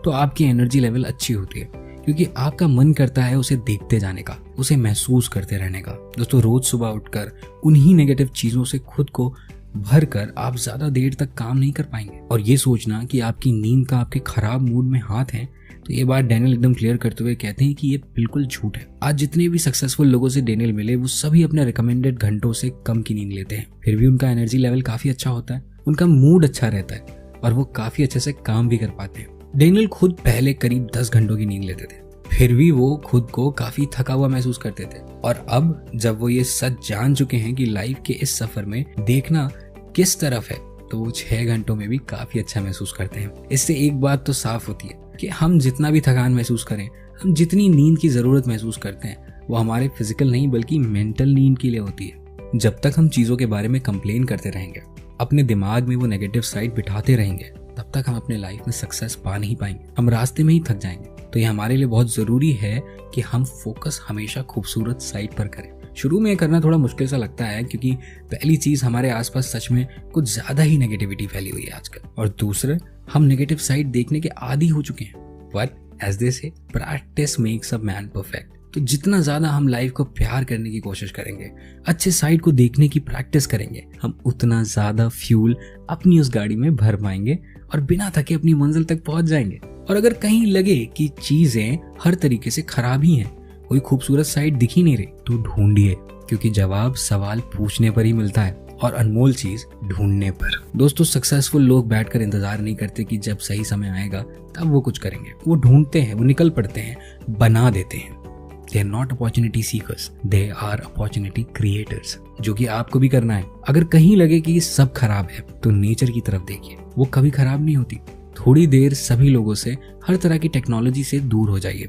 तो आपकी एनर्जी लेवल अच्छी होती है, क्योंकि आपका मन करता है उसे देखते जाने का, उसे महसूस करते रहने का। दोस्तों, रोज सुबह उठकर उन्हीं नेगेटिव चीजों से खुद को भर कर आप ज्यादा देर तक काम नहीं कर पाएंगे। और ये सोचना कि आपकी नींद का आपके खराब मूड में हाथ है, तो ये बात डेनियल एकदम क्लियर करते हुए कहते हैं कि ये बिल्कुल झूठ है। आज जितने भी सक्सेसफुल लोगों से डेनियल मिले, वो सभी अपने रिकमेंडेड घंटों से कम की नींद लेते हैं, फिर भी उनका एनर्जी लेवल काफी अच्छा होता है, उनका मूड अच्छा रहता है और वो काफी अच्छे से काम भी कर पाते हैं। डेनियल खुद पहले करीब 10 घंटों की नींद लेते थे, फिर भी वो खुद को काफी थका हुआ महसूस करते थे। और अब जब वो ये सच जान चुके हैं कि लाइफ के इस सफर में देखना किस तरफ है, तो वो 6 घंटों में भी काफी अच्छा महसूस करते हैं। इससे एक बात तो साफ होती है कि हम जितना भी थकान महसूस करें, हम जितनी नींद की जरूरत महसूस करते हैं, वो हमारे फिजिकल नहीं बल्कि मेंटल नींद के लिए होती है। जब तक हम चीजों के बारे में कंप्लेन करते रहेंगे, अपने दिमाग में वो नेगेटिव साइड बिठाते रहेंगे, तब तक हम अपने लाइफ में सक्सेस पा नहीं पाएंगे, हम रास्ते में ही थक जाएंगे। तो ये हमारे लिए बहुत जरूरी है कि हम फोकस हमेशा खूबसूरत साइड पर करें। शुरू में करना थोड़ा मुश्किल सा लगता है, क्योंकि पहली चीज हमारे आसपास सच में कुछ ज्यादा ही नेगेटिविटी फैली हुई है आजकल, और दूसरे हम नेगेटिव साइड देखने के आदी हो चुके हैं। बट एज दे से practice makes a man perfect. तो जितना ज्यादा हम लाइफ को प्यार करने की कोशिश करेंगे, अच्छे साइड को देखने की प्रैक्टिस करेंगे, हम उतना ज्यादा फ्यूल अपनी उस गाड़ी में भर पाएंगे और बिना थके अपनी मंजिल तक पहुंच जाएंगे। और अगर कहीं लगे कि चीजें हर तरीके से खराब ही हैं, कोई खूबसूरत साइड दिख ही नहीं रही, तो ढूंढिए, क्योंकि जवाब सवाल पूछने पर ही मिलता है और अनमोल चीज ढूंढने पर। दोस्तों, सक्सेसफुल लोग बैठकर इंतजार नहीं करते कि जब सही समय आएगा तब वो कुछ करेंगे। वो ढूंढते हैं, वो निकल पड़ते हैं, बना देते हैं। They are not opportunity seekers, they are opportunity creators, जो कि आपको भी करना है। अगर कहीं लगे कि ये सब खराब है, तो नेचर की तरफ देखिए, वो कभी खराब नहीं होती। थोड़ी देर सभी लोगों से, हर तरह की टेक्नोलॉजी से दूर हो जाइए,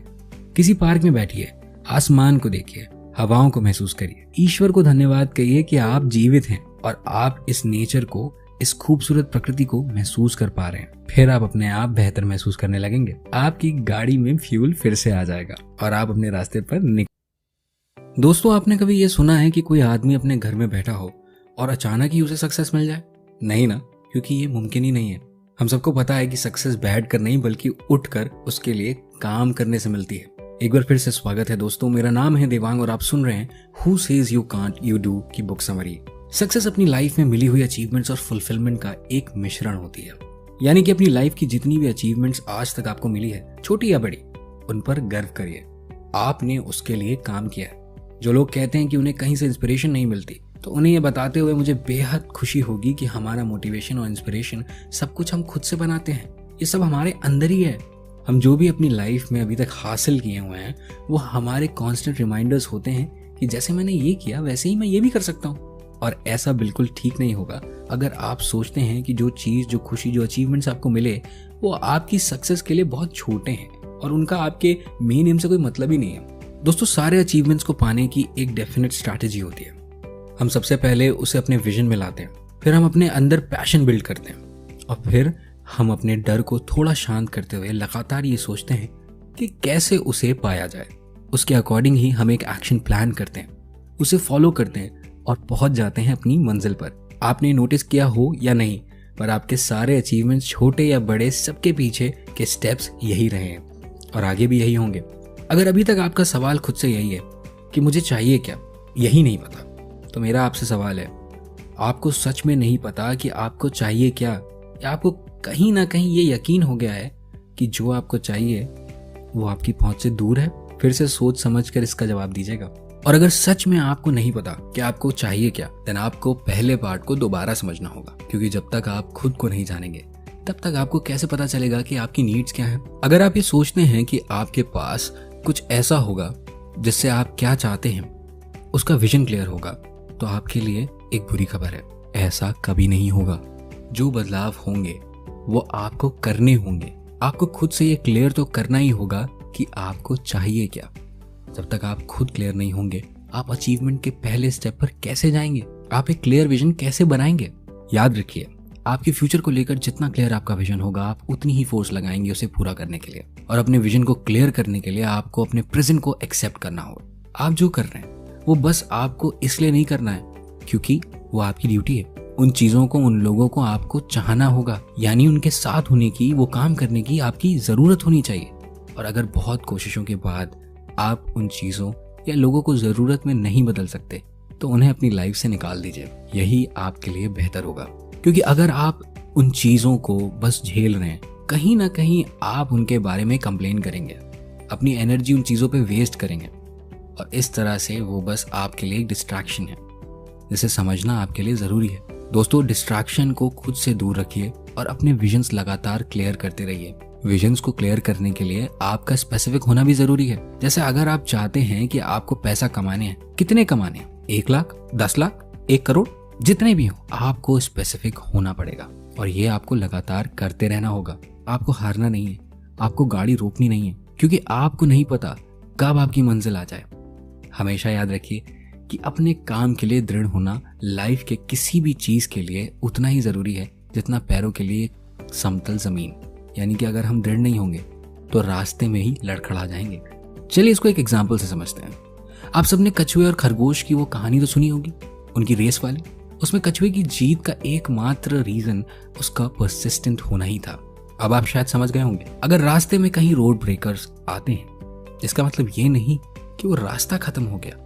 किसी पार्क में बैठिए, आसमान को देखिए, हवाओं को महसूस करिए, ईश्वर को धन्यवाद कहिए कि आप जीवित हैं और आप इस नेचर को, इस खूबसूरत प्रकृति को महसूस कर पा रहे हैं। फिर आप अपने आप बेहतर महसूस करने लगेंगे। आपकी गाड़ी में फ्यूल फिर से आ जाएगा और आप अपने रास्ते पर दोस्तों, आपने कभी ये सुना है कि कोई आदमी अपने घर में बैठा हो और अचानक ही उसे सक्सेस मिल जाए? नहीं ना, क्योंकि ये मुमकिन ही नहीं है। हम सबको पता है कि सक्सेस बैठ कर नहीं बल्कि उठकर उसके लिए काम करने से मिलती है। एक बार फिर से स्वागत है दोस्तों, मेरा नाम है देवांग और आप सुन रहे हैं who says you can't you do की बुक समरी। सक्सेस अपनी लाइफ में मिली हुई अचीवमेंट्स और फुलफिलमेंट का एक मिश्रण होती है। यानी कि अपनी लाइफ की जितनी भी अचीवमेंट्स आज तक आपको मिली है, छोटी या बड़ी, उन पर गर्व करिए। आपने उसके लिए काम किया है। जो लोग कहते हैं कि उन्हें कहीं से इंस्पिरेशन नहीं मिलती, तो उन्हें यह बताते हुए मुझे बेहद खुशी होगी कि हमारा मोटिवेशन और इंस्पिरेशन सब कुछ हम खुद से बनाते हैं। ये सब हमारे अंदर ही है। हम जो भी अपनी लाइफ में अभी तक हासिल किए हुए हैं वो हमारे कॉन्स्टेंट रिमाइंडर्स होते हैं कि जैसे मैंने ये किया वैसे ही मैं ये भी कर सकता हूँ। और ऐसा बिल्कुल ठीक नहीं होगा अगर आप सोचते हैं कि जो चीज़, जो खुशी, जो अचीवमेंट्स आपको मिले वो आपकी सक्सेस के लिए बहुत छोटे हैं और उनका आपके मेन एम से कोई मतलब ही नहीं है। दोस्तों, सारे अचीवमेंट्स को पाने की एक डेफिनेट स्ट्रैटेजी होती है। हम सबसे पहले उसे अपने विजन में लाते हैं, फिर हम अपने अंदर पैशन बिल्ड करते हैं और फिर हम अपने डर को थोड़ा शांत करते हुए लगातार ये सोचते हैं कि कैसे उसे पाया जाए। उसके अकॉर्डिंग ही हम एक एक्शन प्लान करते हैं, उसे फॉलो करते हैं और पहुंच जाते हैं अपनी मंजिल पर। आपने नोटिस किया हो या नहीं, पर आपके सारे अचीवमेंट्स, छोटे या बड़े, सबके पीछे के स्टेप्स यही रहे हैं और आगे भी यही होंगे। अगर अभी तक आपका सवाल खुद से यही है कि मुझे चाहिए क्या, यही नहीं पता, तो मेरा आपसे सवाल है, आपको सच में नहीं पता कि आपको चाहिए क्या, या आपको कहीं ना कहीं ये यकीन हो गया है कि जो आपको चाहिए वो आपकी पहुंच से दूर है? फिर से सोच समझ कर इसका जवाब दीजिएगा। और अगर सच में आपको नहीं पता कि आपको चाहिए क्या, देन आपको पहले पार्ट को दोबारा समझना होगा, क्योंकि जब तक आप खुद को नहीं जानेंगे तब तक आपको कैसे पता चलेगा कि आपकी नीड्स क्या हैं। अगर आप ये सोचते हैं कि आपके पास कुछ ऐसा होगा जिससे आप क्या चाहते हैं, उसका विजन क्लियर होगा, तो आपके लिए एक बुरी खबर है, ऐसा कभी नहीं होगा। जो बदलाव होंगे वो आपको करने होंगे। आपको खुद से ये क्लियर तो करना ही होगा कि आपको चाहिए क्या। जब तक आप खुद क्लियर नहीं होंगे, आप अचीवमेंट के पहले स्टेप पर कैसे जाएंगे? आप एक क्लियर विजन कैसे बनाएंगे? याद रखिए, आपके फ्यूचर को लेकर जितना क्लियर आपका विजन होगा, आप उतनी ही फोर्स लगाएंगे उसे पूरा करने के लिए। और अपने विजन को क्लियर करने के लिए आपको अपने प्रेजेंट को एक्सेप्ट करना होगा। आप जो कर रहे हैं वो बस आपको इसलिए नहीं करना है क्योंकि वो आपकी ड्यूटी है। उन चीजों को, उन लोगों को आपको चाहना होगा, यानी उनके साथ होने की, वो काम करने की आपकी जरूरत होनी चाहिए। और अगर बहुत कोशिशों के बाद आप उन चीजों या लोगों को जरूरत में नहीं बदल सकते, तो उन्हें अपनी लाइफ से निकाल दीजिए। यही आपके लिए बेहतर होगा, क्योंकि अगर आप उन चीजों को बस झेल रहे हैं, कहीं ना कहीं आप उनके बारे में कंप्लेन करेंगे, अपनी एनर्जी उन चीजों पे वेस्ट करेंगे और इस तरह से वो बस आपके लिए एक डिस्ट्रैक्शन है, जिसे समझना आपके लिए जरूरी है। दोस्तों, डिस्ट्रैक्शन को खुद से दूर रखिए और अपने विजन्स लगातार क्लियर करते रहिए। विजन्स को क्लियर करने के लिए आपका स्पेसिफिक होना भी जरूरी है। जैसे अगर आप चाहते हैं कि आपको पैसा कमाने हैं, कितने कमाने हैं, 1 लाख, 10 लाख, 1 करोड़, जितने भी हो, आपको स्पेसिफिक होना पड़ेगा और ये आपको लगातार करते रहना होगा। आपको हारना नहीं है, आपको गाड़ी रोकनी नहीं है, क्योंकि आपको नहीं पता कब आपकी मंजिल आ जाए। हमेशा याद रखिए कि अपने काम के लिए दृढ़ होना लाइफ के किसी भी चीज के लिए उतना ही जरूरी है जितना पैरों के लिए समतल जमीन। यानी कि अगर हम दृढ़ नहीं होंगे तो रास्ते में ही लड़खड़ा जाएंगे। चलिए इसको एक एग्जाम्पल से समझते हैं। आप सबने कछुए और खरगोश की वो कहानी तो सुनी होगी, उनकी रेस वाली। उसमें कछुए की जीत का एकमात्र रीजन उसका परसिस्टेंट होना ही था। अब आप शायद समझ गए होंगे, अगर रास्ते में कहीं रोड ब्रेकर्स आते हैं, इसका मतलब ये नहीं कि वो रास्ता खत्म हो गया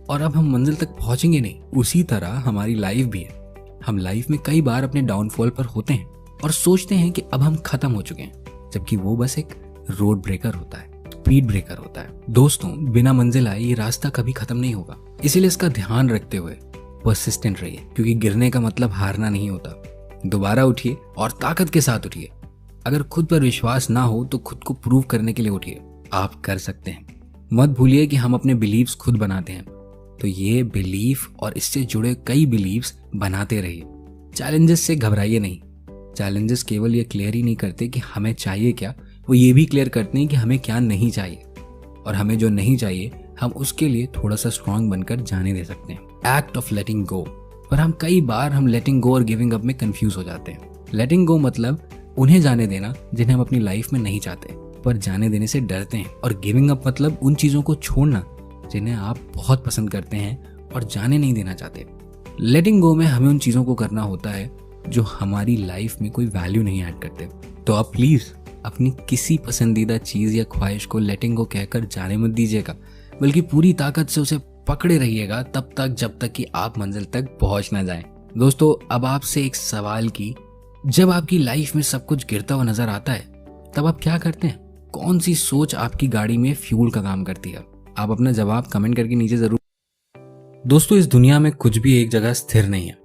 और अब हम मंजिल तक पहुंचेंगे नहीं। उसी तरह हमारी लाइफ भी है। हम लाइफ में कई बार अपने डाउनफॉल पर होते हैं और सोचते हैं कि अब हम खत्म हो चुके हैं, जबकि वो बस एक रोड ब्रेकर होता है, स्पीड ब्रेकर होता है। दोस्तों, बिना मंजिल आए ये रास्ता कभी खत्म नहीं होगा। इसीलिए इसका ध्यान रखते हुए परसिस्टेंट रहिए, क्योंकि गिरने का मतलब हारना नहीं होता। दोबारा उठिए और ताकत के साथ उठिए। अगर खुद पर विश्वास ना हो तो खुद को प्रूव करने के लिए उठिए, आप कर सकते हैं। मत भूलिए कि हम अपने बिलीव्स खुद बनाते हैं, तो ये बिलीफ और इससे जुड़े कई बिलीव्स बनाते रहिए। चैलेंजेस से घबराइए नहीं। चैलेंजेस केवल ये क्लियर ही नहीं करते कि हमें चाहिए क्या, वो ये भी क्लियर करते हैं कि हमें क्या नहीं चाहिए। और हमें जो नहीं चाहिए हम उसके लिए थोड़ा सा स्ट्रांग बनकर जाने दे सकते हैं। एक्ट ऑफ लेटिंग गो। पर हम कई बार लेटिंग गो और गिविंग अप में कंफ्यूज हो जाते हैं। लेटिंग गो मतलब उन्हें जाने देना जिन्हें हम अपनी लाइफ में नहीं चाहते पर जाने देने से डरते हैं, और गिविंग अप मतलब उन चीजों को छोड़ना जिन्हें आप बहुत पसंद करते हैं और जाने नहीं देना चाहते। लेटिंग गो में हमें उन चीजों को करना होता है जो हमारी लाइफ में कोई वैल्यू नहीं ऐड करते। तो आप प्लीज अपनी किसी पसंदीदा चीज या ख्वाहिश को लेटिंग गो कहकर जाने मत दीजिएगा, बल्कि पूरी ताकत से उसे पकड़े रहिएगा तब तक जब तक कि आप मंजिल तक पहुंच ना जाएं। दोस्तों, अब आपसे एक सवाल की, जब आपकी लाइफ में सब कुछ गिरता हुआ नजर आता है तब आप क्या करते हैं? कौन सी सोच आपकी गाड़ी में फ्यूल का काम करती है? आप अपना जवाब कमेंट करके नीचे जरूर। दोस्तों, इस दुनिया में कुछ भी एक जगह स्थिर नहीं है,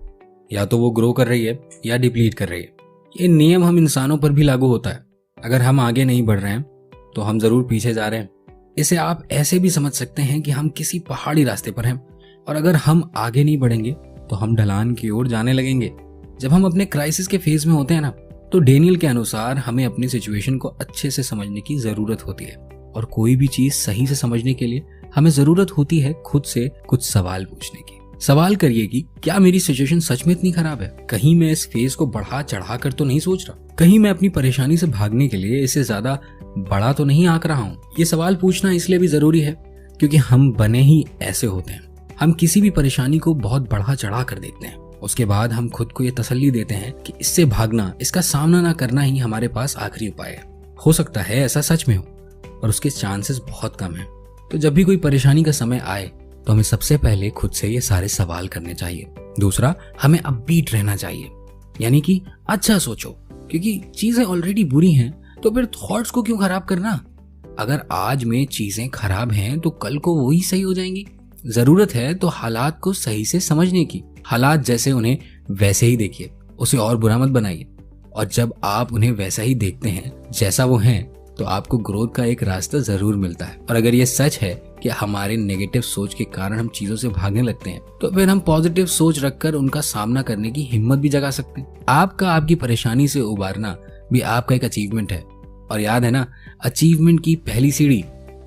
या तो वो ग्रो कर रही है या डिप्लीट कर रही है। ये नियम हम इंसानों पर भी लागू होता है। अगर हम आगे नहीं बढ़ रहे हैं तो हम जरूर पीछे जा रहे हैं। इसे आप ऐसे भी समझ सकते हैं कि हम किसी पहाड़ी रास्ते पर हैं, और अगर हम आगे नहीं बढ़ेंगे तो हम ढलान की ओर जाने लगेंगे। जब हम अपने क्राइसिस के फेज में होते हैं ना, तो डेनियल के अनुसार हमें अपनी सिचुएशन को अच्छे से समझने की जरूरत होती है, और कोई भी चीज सही से समझने के लिए हमें जरूरत होती है खुद से कुछ सवाल पूछने की। सवाल करिए कि क्या मेरी सिचुएशन सच में इतनी खराब है? कहीं मैं इस फेज को बढ़ा चढ़ा कर तो नहीं सोच रहा? कहीं मैं अपनी परेशानी से भागने के लिए इसे ज्यादा बड़ा तो नहीं आंक रहा हूँ? ये सवाल पूछना इसलिए भी जरूरी है क्योंकि हम बने ही ऐसे होते हैं। हम किसी भी परेशानी को बहुत बढ़ा चढ़ा कर देखते हैं, उसके बाद हम खुद को ये तसल्ली देते हैं कि इससे भागना, इसका सामना ना करना ही हमारे पास आखिरी उपाय है। हो सकता है ऐसा सच में हो, पर उसके चांसेस बहुत कम हैं। तो जब भी कोई परेशानी का समय आए तो हमें सबसे पहले खुद से ये सारे सवाल करने चाहिए। दूसरा, हमें अपबीट रहना चाहिए, यानी कि अच्छा सोचो, क्योंकि चीजें ऑलरेडी बुरी हैं तो फिर थॉट्स को क्यों खराब करना? अगर आज में चीजें खराब हैं तो कल को वही सही हो जाएंगी। जरूरत है तो हालात को सही से समझने की। हालात जैसे उन्हें वैसे ही देखिए, उसे और बुरा मत बनाइए। और जब आप उन्हें वैसा ही देखते हैं जैसा वो हैं, तो आपको ग्रोथ का एक रास्ता जरूर मिलता है। और अगर ये सच है कि हमारे नेगेटिव सोच के कारण हम चीजों से भागने लगते हैं, तो फिर हम पॉजिटिव सोच रखकर उनका सामना करने की हिम्मत भी जगा सकते हैं। आपकी परेशानी से उबारना भी आपका एक अचीवमेंट है। और याद है ना, अचीवमेंट की पहली सीढ़ी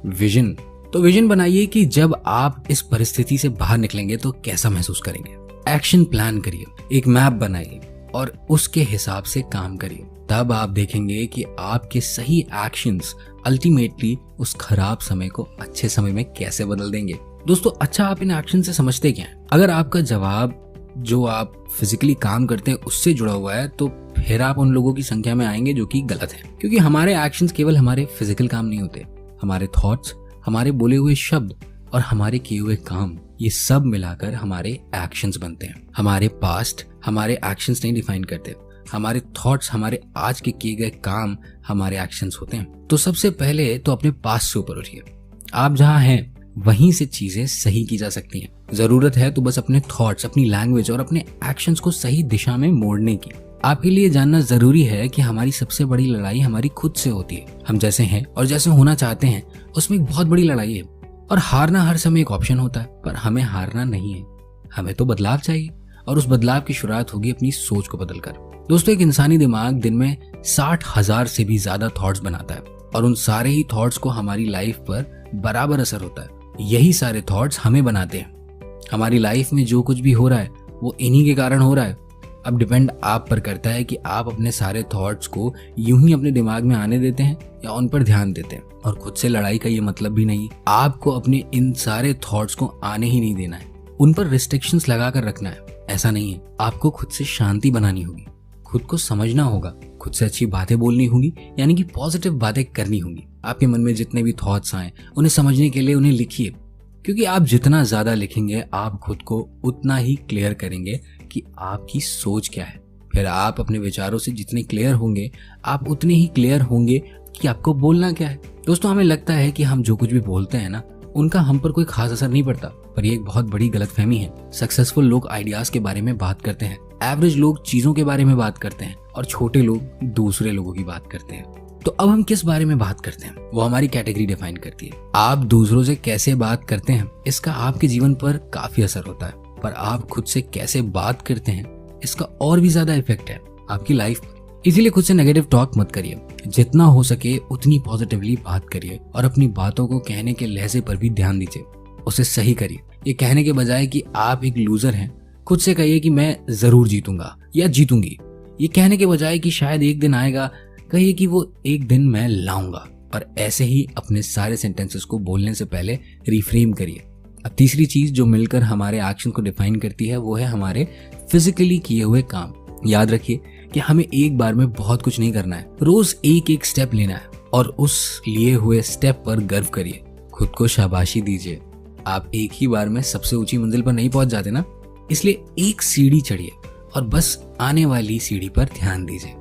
विजन। तो विजन बनाइए कि जब आप इस परिस्थिति से बाहर निकलेंगे तो कैसा महसूस करेंगे। एक्शन प्लान करिए, एक मैप बनाइए और उसके हिसाब से काम करिए। तब आप देखेंगे कि आपके सही एक्शंस अल्टीमेटली उस खराब समय को अच्छे समय में कैसे बदल देंगे। दोस्तों, अच्छा, आप इन एक्शन से समझते क्या हैं? अगर आपका जवाब जो आप फिजिकली काम करते हैं उससे जुड़ा हुआ है, तो फिर आप उन लोगों की संख्या में आएंगे जो कि गलत है। क्योंकि हमारे एक्शंस केवल हमारे फिजिकल काम नहीं होते, हमारे थॉट्स, हमारे बोले हुए शब्द और हमारे किए हुए काम, ये सब मिलाकर हमारे एक्शंस बनते हैं। हमारे पास्ट हमारे एक्शंस नहीं डिफाइन करते, हमारे थॉट्स, हमारे आज के किए गए काम हमारे एक्शंस होते हैं। तो सबसे पहले तो अपने पास्ट से ऊपर उठिए। आप जहां हैं वहीं से चीजें सही की जा सकती हैं। जरूरत है तो बस अपने थॉट्स, अपनी लैंग्वेज और अपने एक्शंस को सही दिशा में मोड़ने की। आपके लिए जानना जरूरी है कि हमारी सबसे बड़ी लड़ाई हमारी खुद से होती है। हम जैसे हैं और जैसे होना चाहते हैं उसमें एक बहुत बड़ी लड़ाई है। और हारना हर समय एक ऑप्शन होता है, पर हमें हारना नहीं है, हमें तो बदलाव चाहिए। और उस बदलाव की शुरुआत होगी अपनी सोच को बदलकर। दोस्तों, एक इंसानी दिमाग दिन में 60,000 से भी ज्यादा थॉट्स बनाता है, और उन सारे ही थॉट्स को हमारी लाइफ पर बराबर असर होता है। यही सारे थॉट्स हमें बनाते हैं। हमारी लाइफ में जो कुछ भी हो रहा है वो इन्हीं के कारण हो रहा है। अब डिपेंड आप पर करता है कि आप अपने सारे थॉट्स को यूं ही अपने दिमाग में आने देते हैं या उन पर ध्यान देते हैं। और खुद से लड़ाई का ये मतलब भी नहीं, आपको अपने इन सारे थॉट्स को आने ही नहीं देना है, उन पर रिस्ट्रिक्शंस लगा कर रखना है। ऐसा नहीं है, आपको खुद से शांति बनानी होगी, खुद को समझना होगा, खुद से अच्छी बातें बोलनी होगी, यानी कि पॉजिटिव बातें करनी होंगी। आपके मन में जितने भी थॉट्स आए उन्हें समझने के लिए उन्हें लिखिए, क्योंकि आप जितना ज्यादा लिखेंगे आप खुद को उतना ही क्लियर करेंगे कि आपकी सोच क्या है। फिर आप अपने विचारों से जितने क्लियर होंगे आप उतने ही क्लियर होंगे कि आपको बोलना क्या है। दोस्तों, हमें लगता है कि हम जो कुछ भी बोलते हैं ना, उनका हम पर कोई खास असर नहीं पड़ता, पर ये एक बहुत बड़ी गलतफहमी है। सक्सेसफुल लोग आइडियाज के बारे में बात करते हैं, एवरेज लोग चीजों के बारे में बात करते हैं, और छोटे लोग दूसरे लोगों की बात करते हैं। तो अब हम किस बारे में बात करते हैं वो हमारी कैटेगरी डिफाइन करती है। आप दूसरों से कैसे बात करते हैं इसका आपके जीवन पर काफी असर होता है, पर आप खुद से कैसे बात करते हैं इसका और भी ज्यादा इफेक्ट है आपकी लाइफ पर। इसीलिए खुद से नेगेटिव टॉक मत करिए, जितना हो सके उतनी पॉजिटिवली बात करिए और अपनी बातों को कहने के लहजे पर भी ध्यान दीजिए। उसे सही करिए। ये कहने के बजाय कि आप एक लूजर हैं, खुद से कहिए कि मैं जरूर जीतूंगा या जीतूंगी। ये कहने के बजाय कि शायद एक दिन आएगा, कहिए कि वो एक दिन मैं लाऊंगा। और ऐसे ही अपने सारे सेंटेंसेस को बोलने से पहले रिफ्रेम करिए। अब तीसरी चीज जो मिलकर हमारे एक्शन को डिफाइन करती है वो है हमारे फिजिकली किए हुए काम। याद रखिए कि हमें एक बार में बहुत कुछ नहीं करना है, रोज एक एक स्टेप लेना है और उस लिए हुए स्टेप पर गर्व करिए, खुद को शाबाशी दीजिए। आप एक ही बार में सबसे ऊंची मंजिल पर नहीं पहुंच जाते ना, इसलिए एक सीढ़ी चढ़िए और बस आने वाली सीढ़ी पर ध्यान दीजिए।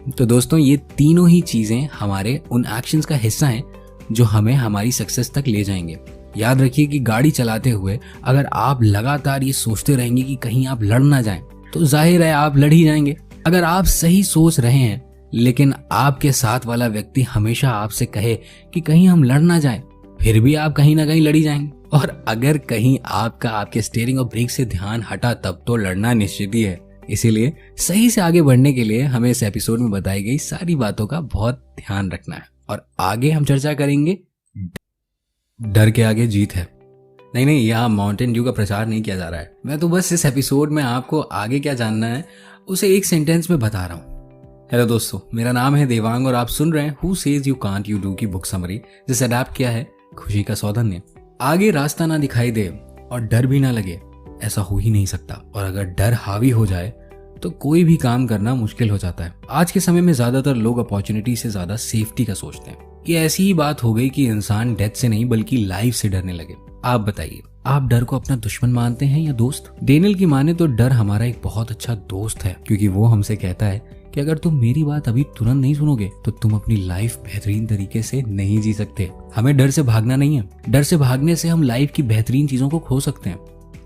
तो दोस्तों, ये तीनों ही चीजें हमारे उन एक्शंस का हिस्सा हैं जो हमें हमारी सक्सेस तक ले जाएंगे। याद रखिए कि गाड़ी चलाते हुए अगर आप लगातार ये सोचते रहेंगे कि कहीं आप लड़ ना जाएं, तो जाहिर है आप लड़ ही जाएंगे। अगर आप सही सोच रहे हैं लेकिन आपके साथ वाला व्यक्ति हमेशा आपसे कहे कि कहीं हम लड़ ना जाएं, फिर भी आप कहीं ना कहीं लड़ी जाएंगे। और अगर कहीं आपका आपके स्टीयरिंग और ब्रेक से ध्यान हटा, तब तो लड़ना निश्चित ही है। इसीलिए सही से आगे बढ़ने के लिए हमें इस एपिसोड में बताई गई सारी बातों का बहुत ध्यान रखना है। और आगे हम चर्चा करेंगे डर के आगे जीत है। नहीं, यहाँ माउंटेन ड्यू का प्रचार नहीं किया जा रहा है। मैं तो बस इस एपिसोड में आपको आगे क्या जानना है उसे एक सेंटेंस में बता रहा हूँ। हेलो दोस्तों, मेरा नाम है देवांग और आप सुन रहे हैं who says you can't you do की बुक समरी, जिसे अडैप्ट किया है खुशी का सौधन्य। आगे रास्ता ना दिखाई दे और डर भी ना लगे, ऐसा हो ही नहीं सकता। और अगर डर हावी हो जाए तो कोई भी काम करना मुश्किल हो जाता है। आज के समय में ज्यादातर लोग अपॉर्चुनिटी से ज्यादा सेफ्टी का सोचते हैं। ये ऐसी ही बात हो गई कि इंसान डेथ से नहीं बल्कि लाइफ से डरने लगे। आप बताइए, आप डर को अपना दुश्मन मानते हैं या दोस्त? डेनियल की माने तो डर हमारा एक बहुत अच्छा दोस्त है, क्योंकि वो हमसे कहता है कि अगर तुम मेरी बात अभी तुरंत नहीं सुनोगे तो तुम अपनी लाइफ बेहतरीन तरीके से नहीं जी सकते। हमें डर से भागना नहीं है। डर से भागने से हम लाइफ की बेहतरीन चीजों को खो सकते हैं।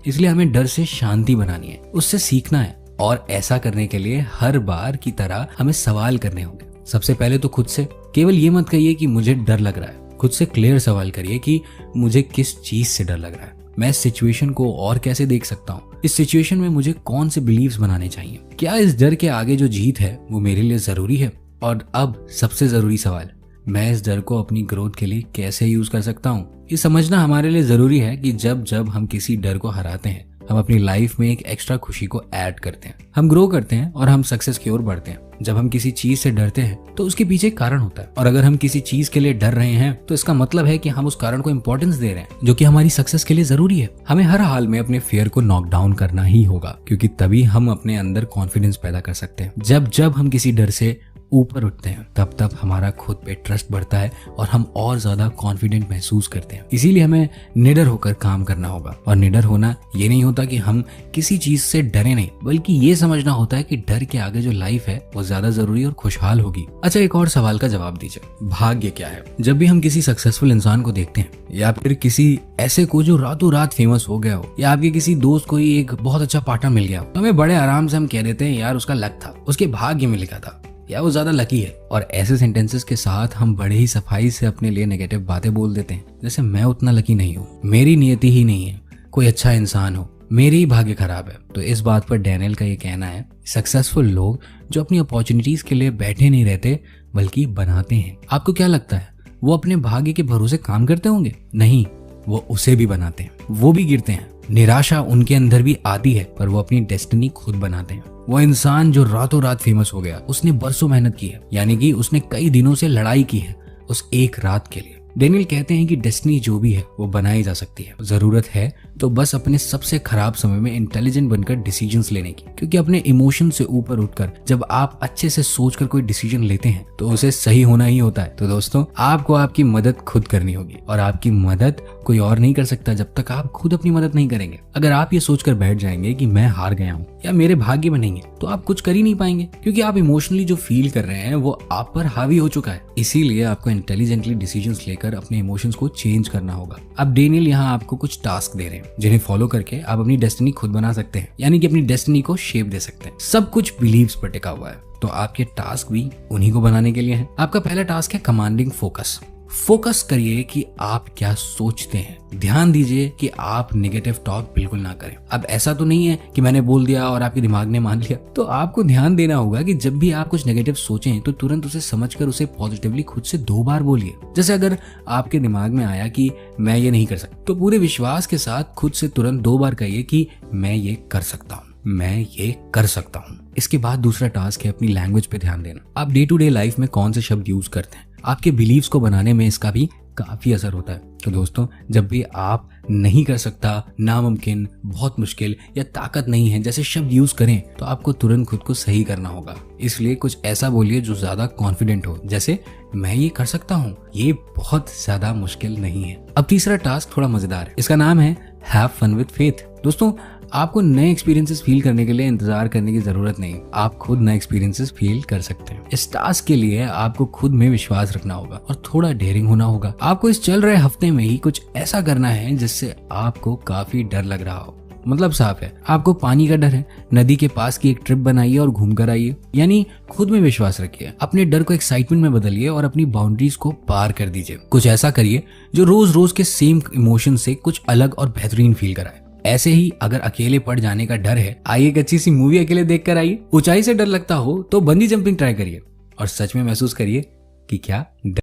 इसलिए हमें डर से शांति बनानी है, उससे सीखना है। और ऐसा करने के लिए हर बार की तरह हमें सवाल करने होंगे। सबसे पहले तो खुद से केवल ये मत कहिए कि मुझे डर लग रहा है। खुद से क्लियर सवाल करिए कि मुझे किस चीज से डर लग रहा है, मैं इस सिचुएशन को और कैसे देख सकता हूँ, इस सिचुएशन में मुझे कौन से बिलीव्स बनाने चाहिए, क्या इस डर के आगे जो जीत है वो मेरे लिए जरूरी है। और अब सबसे जरूरी सवाल, मैं इस डर को अपनी ग्रोथ के लिए कैसे यूज कर सकता हूँ। ये समझना हमारे लिए जरूरी है कि जब जब हम किसी डर को हराते हैं, हम अपनी लाइफ में एक एक्स्ट्रा खुशी को ऐड करते हैं, हम ग्रो करते हैं और हम सक्सेस की ओर बढ़ते हैं। जब हम किसी चीज से डरते हैं तो उसके पीछे एक कारण होता है, और अगर हम किसी चीज के लिए डर रहे हैं तो इसका मतलब है कि हम उस कारण को इंपॉर्टेंस दे रहे हैं, जो कि हमारी सक्सेस के लिए जरूरी है। हमें हर हाल में अपने फियर को नॉक डाउन करना ही होगा, क्योंकि तभी हम अपने अंदर कॉन्फिडेंस पैदा कर सकते हैं। जब जब हम किसी डर से ऊपर उठते हैं तब तब हमारा खुद पे ट्रस्ट बढ़ता है और हम और ज्यादा कॉन्फिडेंट महसूस करते हैं। इसीलिए हमें निडर होकर काम करना होगा। और निडर होना ये नहीं होता कि हम किसी चीज से डरे नहीं, बल्कि ये समझना होता है कि डर के आगे जो लाइफ है वो ज्यादा जरूरी और खुशहाल होगी। अच्छा, एक और सवाल का जवाब दीजिए, भाग्य क्या है? जब भी हम किसी सक्सेसफुल इंसान को देखते हैं या फिर किसी ऐसे को जो रातों रात फेमस हो गया हो, या आपके किसी दोस्त को ही एक बहुत अच्छा पार्टनर मिल गया हो, तो हमें बड़े आराम से हम कह देते हैं यार उसका लक था, उसके भाग्य में लिखा था, या वो ज्यादा लकी है। और ऐसे सेंटेंसेस के साथ हम बड़े ही सफाई से अपने लिए नेगेटिव बातें बोल देते हैं, जैसे मैं उतना लकी नहीं हूँ, मेरी नियति ही नहीं है, कोई अच्छा इंसान हो, मेरी ही भाग्य खराब है। तो इस बात पर डेनियल का ये कहना है, सक्सेसफुल लोग जो अपनी अपॉर्चुनिटीज के लिए बैठे नहीं रहते बल्कि बनाते हैं। आपको क्या लगता है वो अपने भाग्य के भरोसे काम करते होंगे? नहीं, वो उसे भी बनाते हैं, वो भी गिरते हैं, निराशा उनके अंदर भी आती है, पर वो अपनी डेस्टिनी खुद बनाते हैं। वो इंसान जो रातों रात फेमस हो गया, उसने बरसों मेहनत की है, यानी कि उसने कई दिनों से लड़ाई की है उस एक रात के लिए। डेनियल कहते हैं कि डेस्टिनी जो भी है वो बनाई जा सकती है, जरूरत है तो बस अपने सबसे खराब समय में इंटेलिजेंट बनकर डिसीजंस लेने की। क्योंकि अपने इमोशन से ऊपर उठकर जब आप अच्छे से सोचकर कोई डिसीजन लेते हैं तो उसे सही होना ही होता है। तो दोस्तों, आपको आपकी मदद खुद करनी होगी, और आपकी मदद कोई और नहीं कर सकता जब तक आप खुद अपनी मदद नहीं करेंगे। अगर आप ये सोचकर बैठ जाएंगे कि मैं हार गया हूँ या मेरे भाग्य में नहीं है, तो आप कुछ कर ही नहीं पाएंगे, क्योंकि आप इमोशनली जो फील कर रहे हैं वो आप पर हावी हो चुका है। इसीलिए आपको इंटेलिजेंटली डिसीजंस लेकर अपने इमोशंस को चेंज करना होगा। अब डेनियल यहाँ आपको कुछ टास्क दे रहे हैं जिन्हें फॉलो करके आप अपनी डेस्टिनी खुद बना सकते हैं, यानी कि अपनी डेस्टिनी को शेप दे सकते हैं। सब कुछ बिलीव्स पर टिका हुआ है, तो आपके टास्क भी उन्हीं को बनाने के लिए हैं। आपका पहला टास्क है कमांडिंग फोकस। फोकस करिए कि आप क्या सोचते हैं। ध्यान दीजिए कि आप नेगेटिव टॉक बिल्कुल ना करें। अब ऐसा तो नहीं है कि मैंने बोल दिया और आपके दिमाग ने मान लिया, तो आपको ध्यान देना होगा कि जब भी आप कुछ नेगेटिव सोचें तो तुरंत उसे समझकर उसे पॉजिटिवली खुद से 2 बार बोलिए। जैसे अगर आपके दिमाग में आया कि मैं ये नहीं कर सकता, तो पूरे विश्वास के साथ खुद से तुरंत 2 बार कहिए कि मैं ये कर सकता हूँ, मैं ये कर सकता हूँ। इसके बाद दूसरा टास्क है अपनी लैंग्वेज पे ध्यान देना। आप डे टू डे लाइफ में कौन से शब्द यूज करते हैं, आपके बिलीव्स को बनाने में इसका भी काफी असर होता है। तो दोस्तों, जब भी आप नहीं कर सकता, नामुमकिन, बहुत मुश्किल या ताकत नहीं है जैसे शब्द यूज करें, तो आपको तुरंत खुद को सही करना होगा। इसलिए कुछ ऐसा बोलिए जो ज्यादा कॉन्फिडेंट हो, जैसे मैं ये कर सकता हूँ, ये बहुत ज्यादा मुश्किल नहीं है। अब तीसरा टास्क थोड़ा मजेदार है, इसका नाम है हैव फन विद फेथ। दोस्तों, आपको नए एक्सपीरियंसेस फील करने के लिए इंतजार करने की जरूरत नहीं, आप खुद नए एक्सपीरियंसेस फील कर सकते हैं। इस टास्क के लिए आपको खुद में विश्वास रखना होगा और थोड़ा डेयरिंग होना होगा। आपको इस चल रहे हफ्ते में ही कुछ ऐसा करना है जिससे आपको काफी डर लग रहा हो। मतलब साफ है, आपको पानी का डर है, नदी के पास की एक ट्रिप बनाइए और घूम कर आइए। यानी खुद में विश्वास रखिए, अपने डर को एक्साइटमेंट में बदलिए और अपनी बाउंड्रीज को पार कर दीजिए। कुछ ऐसा करिए जो रोज रोज के सेम इमोशन से कुछ अलग और बेहतरीन फील कराए। ऐसे ही अगर अकेले पड़ जाने का डर है, आइए एक अच्छी सी मूवी अकेले देख कर आइए। ऊंचाई से डर लगता हो तो बंजी जंपिंग ट्राई करिए और सच में महसूस करिए कि क्या डर।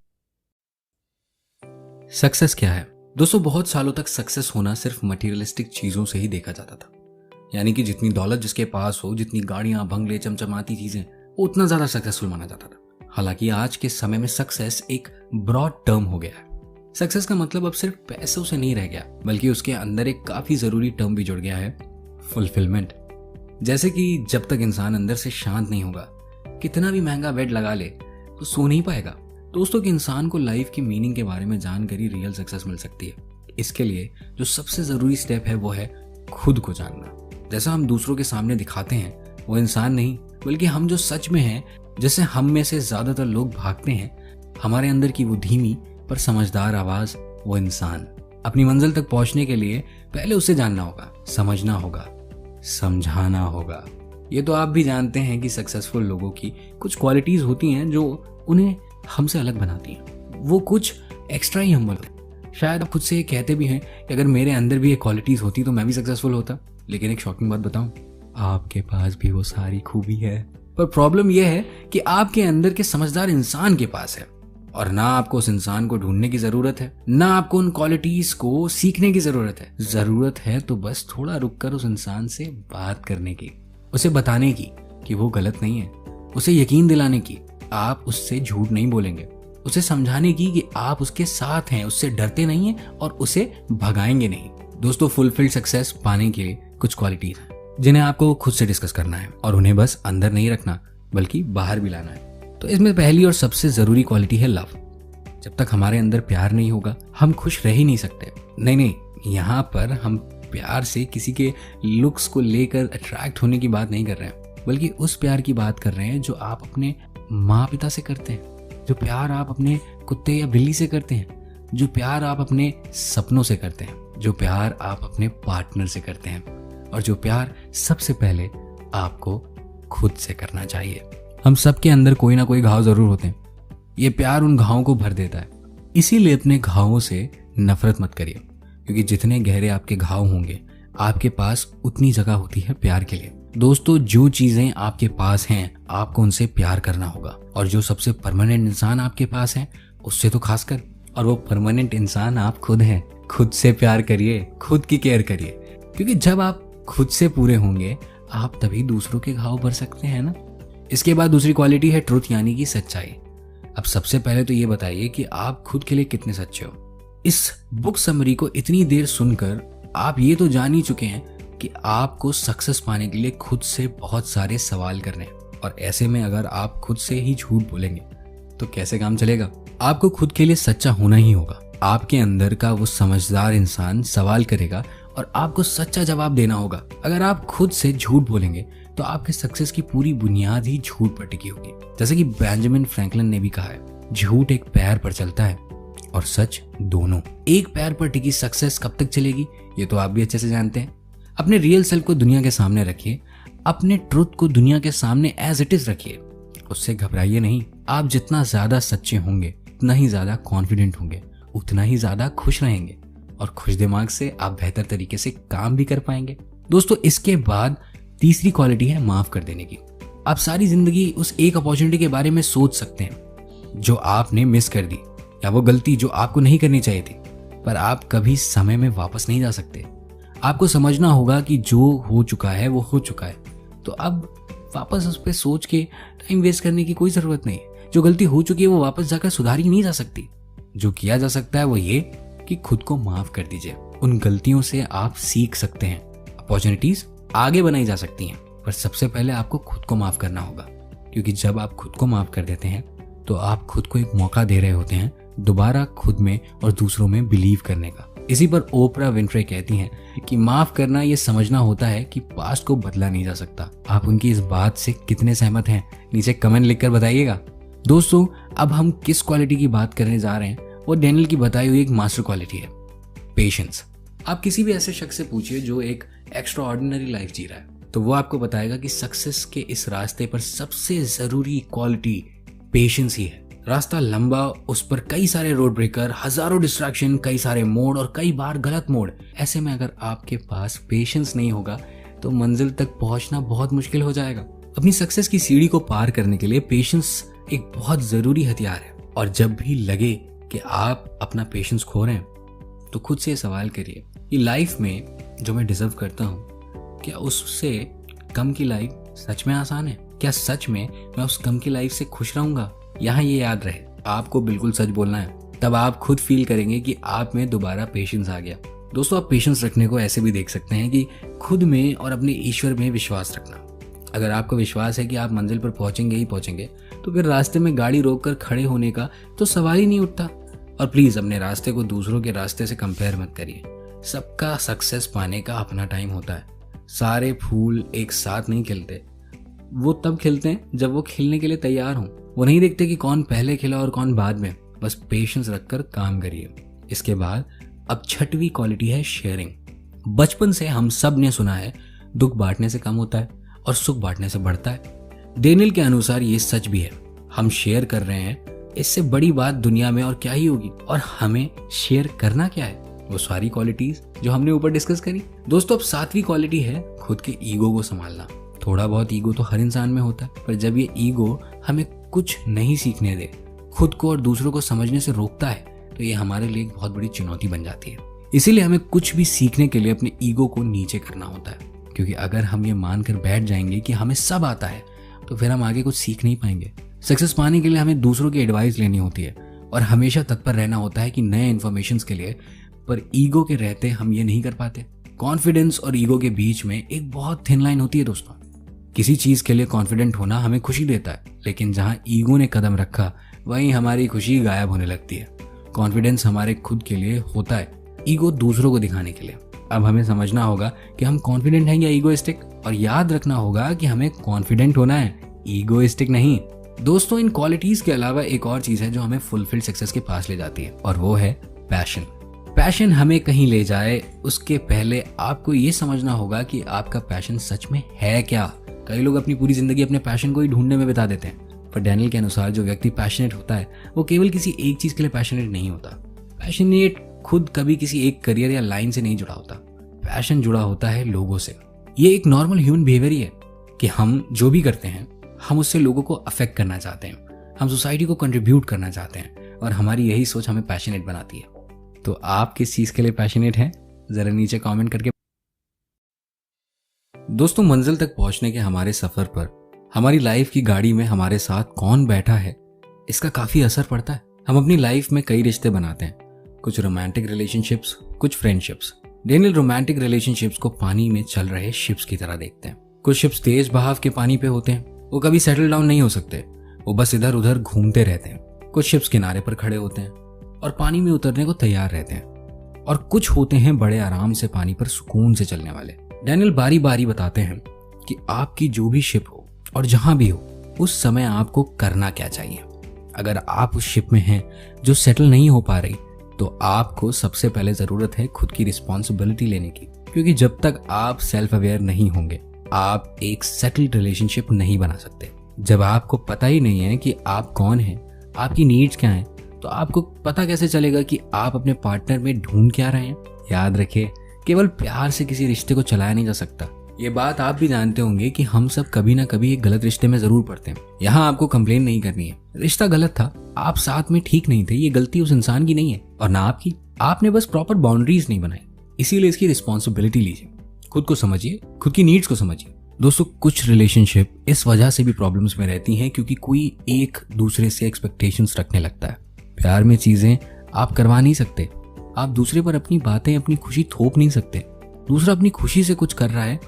सक्सेस क्या है दोस्तों? बहुत सालों तक सक्सेस होना सिर्फ मटेरियलिस्टिक चीजों से ही देखा जाता था। यानी कि जितनी दौलत जिसके पास हो, जितनी गाड़ियां, बंगले, चमचमाती चीजें, वो उतना ज्यादा सक्सेसफुल माना जाता था। हालांकि आज के समय में सक्सेस एक ब्रॉड टर्म हो गया है। सक्सेस का मतलब अब सिर्फ पैसों से नहीं रह गया, बल्कि उसके अंदर एक काफी जरूरी टर्म भी जुड़ गया है, फुलफिलमेंट। जैसे कि जब तक इंसान अंदर से शांत नहीं होगा, कितना भी महंगा बेड लगा ले तो सो नहीं पाएगा। दोस्तों, कि इंसान को लाइफ की मीनिंग के बारे में जानकर ही रियल सक्सेस मिल सकती है। इसके लिए जो सबसे जरूरी स्टेप है वो है खुद को जानना। जैसा हम दूसरों के सामने दिखाते हैं वो इंसान नहीं, बल्कि हम जो सच में हैं, जैसे हम में से ज्यादातर लोग भागते हैं, हमारे अंदर की वो धीमी पर समझदार आवाज, वो इंसान। अपनी मंजिल तक पहुंचने के लिए पहले उसे जानना होगा, समझना होगा, समझाना होगा। ये तो आप भी जानते हैं कि सक्सेसफुल लोगों की कुछ क्वालिटीज होती हैं जो उन्हें हमसे अलग बनाती हैं। वो कुछ एक्स्ट्रा ही हम्बल होते। शायद आप खुद से कहते भी हैं कि अगर मेरे अंदर भी ये क्वालिटीज होती तो मैं भी सक्सेसफुल होता। लेकिन एक शॉकिंग बात बताऊं, आपके पास भी वो सारी खूबी है, पर प्रॉब्लम यह है कि आपके अंदर के समझदार इंसान के पास है। और ना आपको उस इंसान को ढूंढने की जरूरत है, ना आपको उन क्वालिटीज को सीखने की जरूरत है। जरूरत है तो बस थोड़ा रुककर उस इंसान से बात करने की, उसे बताने की कि वो गलत नहीं है, उसे यकीन दिलाने की आप उससे झूठ नहीं बोलेंगे, उसे समझाने की कि आप उसके साथ हैं, उससे डरते नहीं हैं और उसे भगाएंगे नहीं। दोस्तों, फुलफिल्ड सक्सेस पाने के लिए कुछ क्वालिटीज हैं जिन्हें आपको खुद से डिस्कस करना है और उन्हें बस अंदर नहीं रखना बल्कि बाहर भी लाना है। तो इसमें पहली और सबसे जरूरी क्वालिटी है लव। जब तक हमारे अंदर प्यार नहीं होगा, हम खुश रह ही नहीं सकते। नहीं, यहाँ पर हम प्यार से किसी के लुक्स को लेकर अट्रैक्ट होने की बात नहीं कर रहे हैं, बल्कि उस प्यार की बात कर रहे हैं जो आप अपने माँ पिता से करते हैं, जो प्यार आप अपने कुत्ते या बिल्ली से करते हैं, जो प्यार आप अपने सपनों से करते हैं, जो प्यार आप अपने पार्टनर से करते हैं, और जो प्यार सबसे पहले आपको खुद से करना चाहिए। हम सबके अंदर कोई ना कोई घाव जरूर होते हैं, ये प्यार उन घावों को भर देता है। इसीलिए अपने घावों से नफरत मत करिए, क्योंकि जितने गहरे आपके घाव होंगे, आपके पास उतनी जगह होती है प्यार के लिए। दोस्तों, जो चीजें आपके पास हैं, आपको उनसे प्यार करना होगा, और जो सबसे परमानेंट इंसान आपके पास है उससे तो खासकर, और वो परमानेंट इंसान आप खुद हैं। खुद से प्यार करिए, खुद की केयर करिए, क्योंकि जब आप खुद से पूरे होंगे, आप तभी दूसरों के घाव भर सकते हैं ना। इसके बाद दूसरी क्वालिटी है ट्रुथ, यानी कि सच्चाई। अब सबसे पहले तो ये बताइए कि आप खुद के लिए कितने सच्चे हो। इस बुक समरी को इतनी देर सुनकर आप ये तो जान ही चुके हैं कि आपको सक्सेस पाने के लिए खुद से बहुत सारे सवाल करने हैं, और ऐसे में अगर आप खुद से ही झूठ बोलेंगे तो कैसे काम चलेगा। आपको खुद के लिए सच्चा होना ही होगा। आपके अंदर का वो समझदार इंसान सवाल करेगा और आपको सच्चा जवाब देना होगा। अगर आप खुद से झूठ बोलेंगे तो आपके सक्सेस की पूरी बुनियाद ही झूठ पर टिकी होगी। जैसे कि बेंजामिन फ्रैंकलिन ने भी कहा है, झूठ एक पैर पर चलता है और सच दोनों। एक पैर पर टिकी सक्सेस कब तक चलेगी, ये तो आप भी अच्छे से जानते हैं। अपने रियल सेल्फ को दुनिया के सामने रखिए, अपने ट्रुथ को दुनिया के सामने एज इट इज रखिए, उससे घबराइए नहीं। आप जितना ज्यादा सच्चे होंगे, उतना ही ज्यादा कॉन्फिडेंट होंगे, उतना ही ज्यादा खुश रहेंगे और खुश दिमाग से आप बेहतर तरीके से काम भी कर पाएंगे। दोस्तों, इसके बाद तीसरी क्वालिटी है माफ कर देने की। आप सारी जिंदगी उस एक अपॉर्चुनिटी के बारे में सोच सकते हैं जो आपने मिस कर दी, या वो गलती जो आपको नहीं करनी चाहिए थी, पर आप कभी समय में वापस नहीं जा सकते। आपको समझना होगा कि जो हो चुका है वो हो चुका है, तो अब वापस उस पर सोच के टाइम वेस्ट करने की कोई जरूरत नहीं। जो गलती हो चुकी है वो वापस जाकर सुधारी नहीं जा सकती। जो किया जा सकता है वो ये कि खुद को माफ कर दीजिए। उन गलतियों से आप सीख सकते हैं, अपॉर्चुनिटीज आगे बनाई जा सकती हैं, पर सबसे पहले आपको खुद को माफ करना होगा, क्योंकि जब आप खुद को माफ कर देते हैं तो आप खुद को एक मौका दे रहे होते हैं दोबारा खुद में और दूसरों में बिलीव करने का। इसी पर ओपरा विंफ्रे कहती हैं कि माफ करना ये समझना होता है कि पास्ट को बदला नहीं जा सकता। आप उनकी इस बात से कितने सहमत हैं, नीचे कमेंट लिखकर बताइएगा। दोस्तों, अब हम किस क्वालिटी की बात करने जा रहे हैं वो डैनियल की बताई हुई एक मास्टर क्वालिटी है, पेशेंस। आप किसी भी ऐसे शख्स से पूछिए जो एक एक्स्ट्रा ऑर्डिनरी लाइफ जी रहा है, तो वो आपको बताएगा कि सक्सेस के इस रास्ते पर सबसे जरूरी क्वालिटी पेशेंस ही है। रास्ता लंबा, उस पर कई सारे रोड ब्रेकर, हजारों डिस्ट्रैक्शन, कई सारे मोड़ और कई बार गलत मोड़। ऐसे में अगर आपके पास पेशेंस नहीं होगा तो मंजिल तक पहुंचना बहुत मुश्किल हो जाएगा। अपनी सक्सेस की सीढ़ी को पार करने के लिए पेशेंस एक बहुत जरूरी हथियार है। और जब भी लगे कि आप अपना पेशेंस खो रहे हैं तो खुद से सवाल करिए, ये लाइफ में जो मैं डिजर्व करता हूँ, क्या उससे कम की लाइफ सच में आसान है? क्या सच में मैं उस कम की लाइफ से खुश रहूंगा? यहाँ ये याद रहे, आपको बिल्कुल सच बोलना है, तब आप खुद फील करेंगे कि आप में दोबारा पेशेंस आ गया। दोस्तों, आप पेशेंस रखने को ऐसे भी देख सकते हैं कि खुद में और अपने ईश्वर में विश्वास रखना। अगर आपको विश्वास है कि आप मंजिल पर पहुंचेंगे ही पहुंचेंगे, तो फिर रास्ते में गाड़ी रोककर खड़े होने का तो सवाल ही नहीं उठता। और प्लीज अपने रास्ते को दूसरों के रास्ते से कंपेयर मत करिए। सबका सक्सेस पाने का अपना टाइम होता है। सारे फूल एक साथ नहीं खिलते, वो तब खिलते हैं जब वो खिलने के लिए तैयार हों। वो नहीं देखते कि कौन पहले खिला और कौन बाद में। बस पेशेंस रखकर काम करिए। इसके बाद अब छठवीं क्वालिटी है शेयरिंग। बचपन से हम सब ने सुना है, दुख बांटने से कम होता है और सुख बांटने से बढ़ता है। डेनियल के अनुसार ये सच भी है। हम शेयर कर रहे हैं, इससे बड़ी बात दुनिया में और क्या ही होगी। और हमें शेयर करना क्या है? वो सारी क्वालिटीज जो हमने ऊपर डिस्कस करी। दोस्तों, अब सातवीं क्वालिटी है खुद के ईगो को संभालना। थोड़ा बहुत ईगो तो हर इंसान में होता है, पर जब ये ईगो हमें कुछ नहीं सीखने दे, खुद को और दूसरों को समझने से रोकता है, तो ये हमारे लिए एक बहुत बड़ी चुनौती बन जाती है। इसीलिए हमें कुछ भी सीखने के लिए अपने ईगो को नीचे करना होता है, क्योंकि अगर हम ये मानकर बैठ जाएंगे कि हमें सब आता है, तो फिर हम आगे कुछ सीख नहीं पाएंगे। सक्सेस पाने के लिए हमें दूसरों की एडवाइस लेनी होती है और हमेशा तत्पर रहना होता है कि नए इन्फॉर्मेशन के लिए, पर ईगो के रहते हम ये नहीं कर पाते। कॉन्फिडेंस और ईगो के बीच में एक बहुत थिन लाइन होती है दोस्तों। किसी चीज के लिए कॉन्फिडेंट होना हमें खुशी देता है, लेकिन जहां ईगो ने कदम रखा वहीं हमारी खुशी गायब होने लगती है। कॉन्फिडेंस हमारे खुद के लिए होता है, ईगो दूसरों को दिखाने के लिए। अब हमें समझना होगा कि हम कॉन्फिडेंट हैं या ईगोइस्टिक, और याद रखना होगा कि हमें कॉन्फिडेंट होना है, ईगोइस्टिक नहीं। दोस्तों, इन क्वालिटीज के अलावा एक और चीज है जो हमें फुलफिल्ड सक्सेस के पास ले जाती है, और वो है पैशन। पैशन हमें कहीं ले जाए उसके पहले आपको ये समझना होगा कि आपका पैशन सच में है क्या। कई लोग अपनी पूरी जिंदगी अपने पैशन को ही ढूंढने में बिता देते हैं, पर डैनियल के अनुसार जो व्यक्ति पैशनेट होता है वो केवल किसी एक चीज के लिए पैशनेट नहीं होता। पैशनेट खुद कभी किसी एक करियर या लाइन से नहीं जुड़ा होता। पैशन जुड़ा होता है लोगों से। ये एक नॉर्मल ह्यूमन बिहेवियर ही है कि हम जो भी करते हैं हम उससे लोगों को अफेक्ट करना चाहते हैं, हम सोसाइटी को कंट्रीब्यूट करना चाहते हैं, और हमारी यही सोच हमें पैशनेट बनाती है। तो आप किस चीज के लिए पैशनेट हैं, जरा नीचे कमेंट करके। दोस्तों, मंजिल तक पहुंचने के हमारे सफर पर हमारी लाइफ की गाड़ी में हमारे साथ कौन बैठा है इसका काफी असर पड़ता है। हम अपनी लाइफ में कई रिश्ते बनाते हैं, कुछ रोमांटिक रिलेशनशिप्स, कुछ फ्रेंडशिप्स। डेनियल रोमांटिक रिलेशनशिप्स को पानी में चल रहे शिप्स की तरह देखते हैं। कुछ शिप्स तेज बहाव के पानी पे होते हैं, वो कभी सेटल डाउन नहीं हो सकते, वो बस इधर उधर घूमते रहते हैं। कुछ शिप्स किनारे पर खड़े होते हैं और पानी में उतरने को तैयार रहते हैं, और कुछ होते हैं बड़े आराम से पानी पर सुकून से चलने वाले। डैनियल बारी बारी बताते हैं कि आपकी जो भी शिप हो और जहां भी हो, उस समय आपको करना क्या चाहिए। अगर आप उस शिप में हैं जो सेटल नहीं हो पा रही, तो आपको सबसे पहले जरूरत है खुद की रिस्पॉन्सिबिलिटी लेने की, क्योंकि जब तक आप सेल्फ अवेयर नहीं होंगे आप एक सेटल्ड रिलेशनशिप नहीं बना सकते। जब आपको पता ही नहीं है कि आप कौन हैं, आपकी नीड्स क्या हैं, तो आपको पता कैसे चलेगा कि आप अपने पार्टनर में ढूंढ क्या रहे हैं? याद रखिए, केवल प्यार से किसी रिश्ते को चलाया नहीं जा सकता। ये बात आप भी जानते होंगे कि हम सब कभी ना कभी एक गलत रिश्ते में जरूर पड़ते हैं। यहाँ आपको कंप्लेन नहीं करनी है, रिश्ता गलत था, आप साथ में ठीक नहीं थे, ये गलती उस इंसान की नहीं है और ना आपकी। आपने बस प्रॉपर बाउंड्रीज नहीं बनाई, इसीलिए इसकी रिस्पॉन्सिबिलिटी लीजिए। खुद को समझिए, खुद की नीड्स को समझिए। दोस्तों, कुछ रिलेशनशिप इस वजह से भी प्रॉब्लम्स में रहती हैं क्योंकि कोई एक दूसरे से एक्सपेक्टेशंस रखने लगता है। प्यार में चीजें आप करवा नहीं सकते, आप दूसरे पर अपनी बातें, अपनी खुशी थोप नहीं सकते। दूसरा अपनी खुशी से कुछ कर रहा है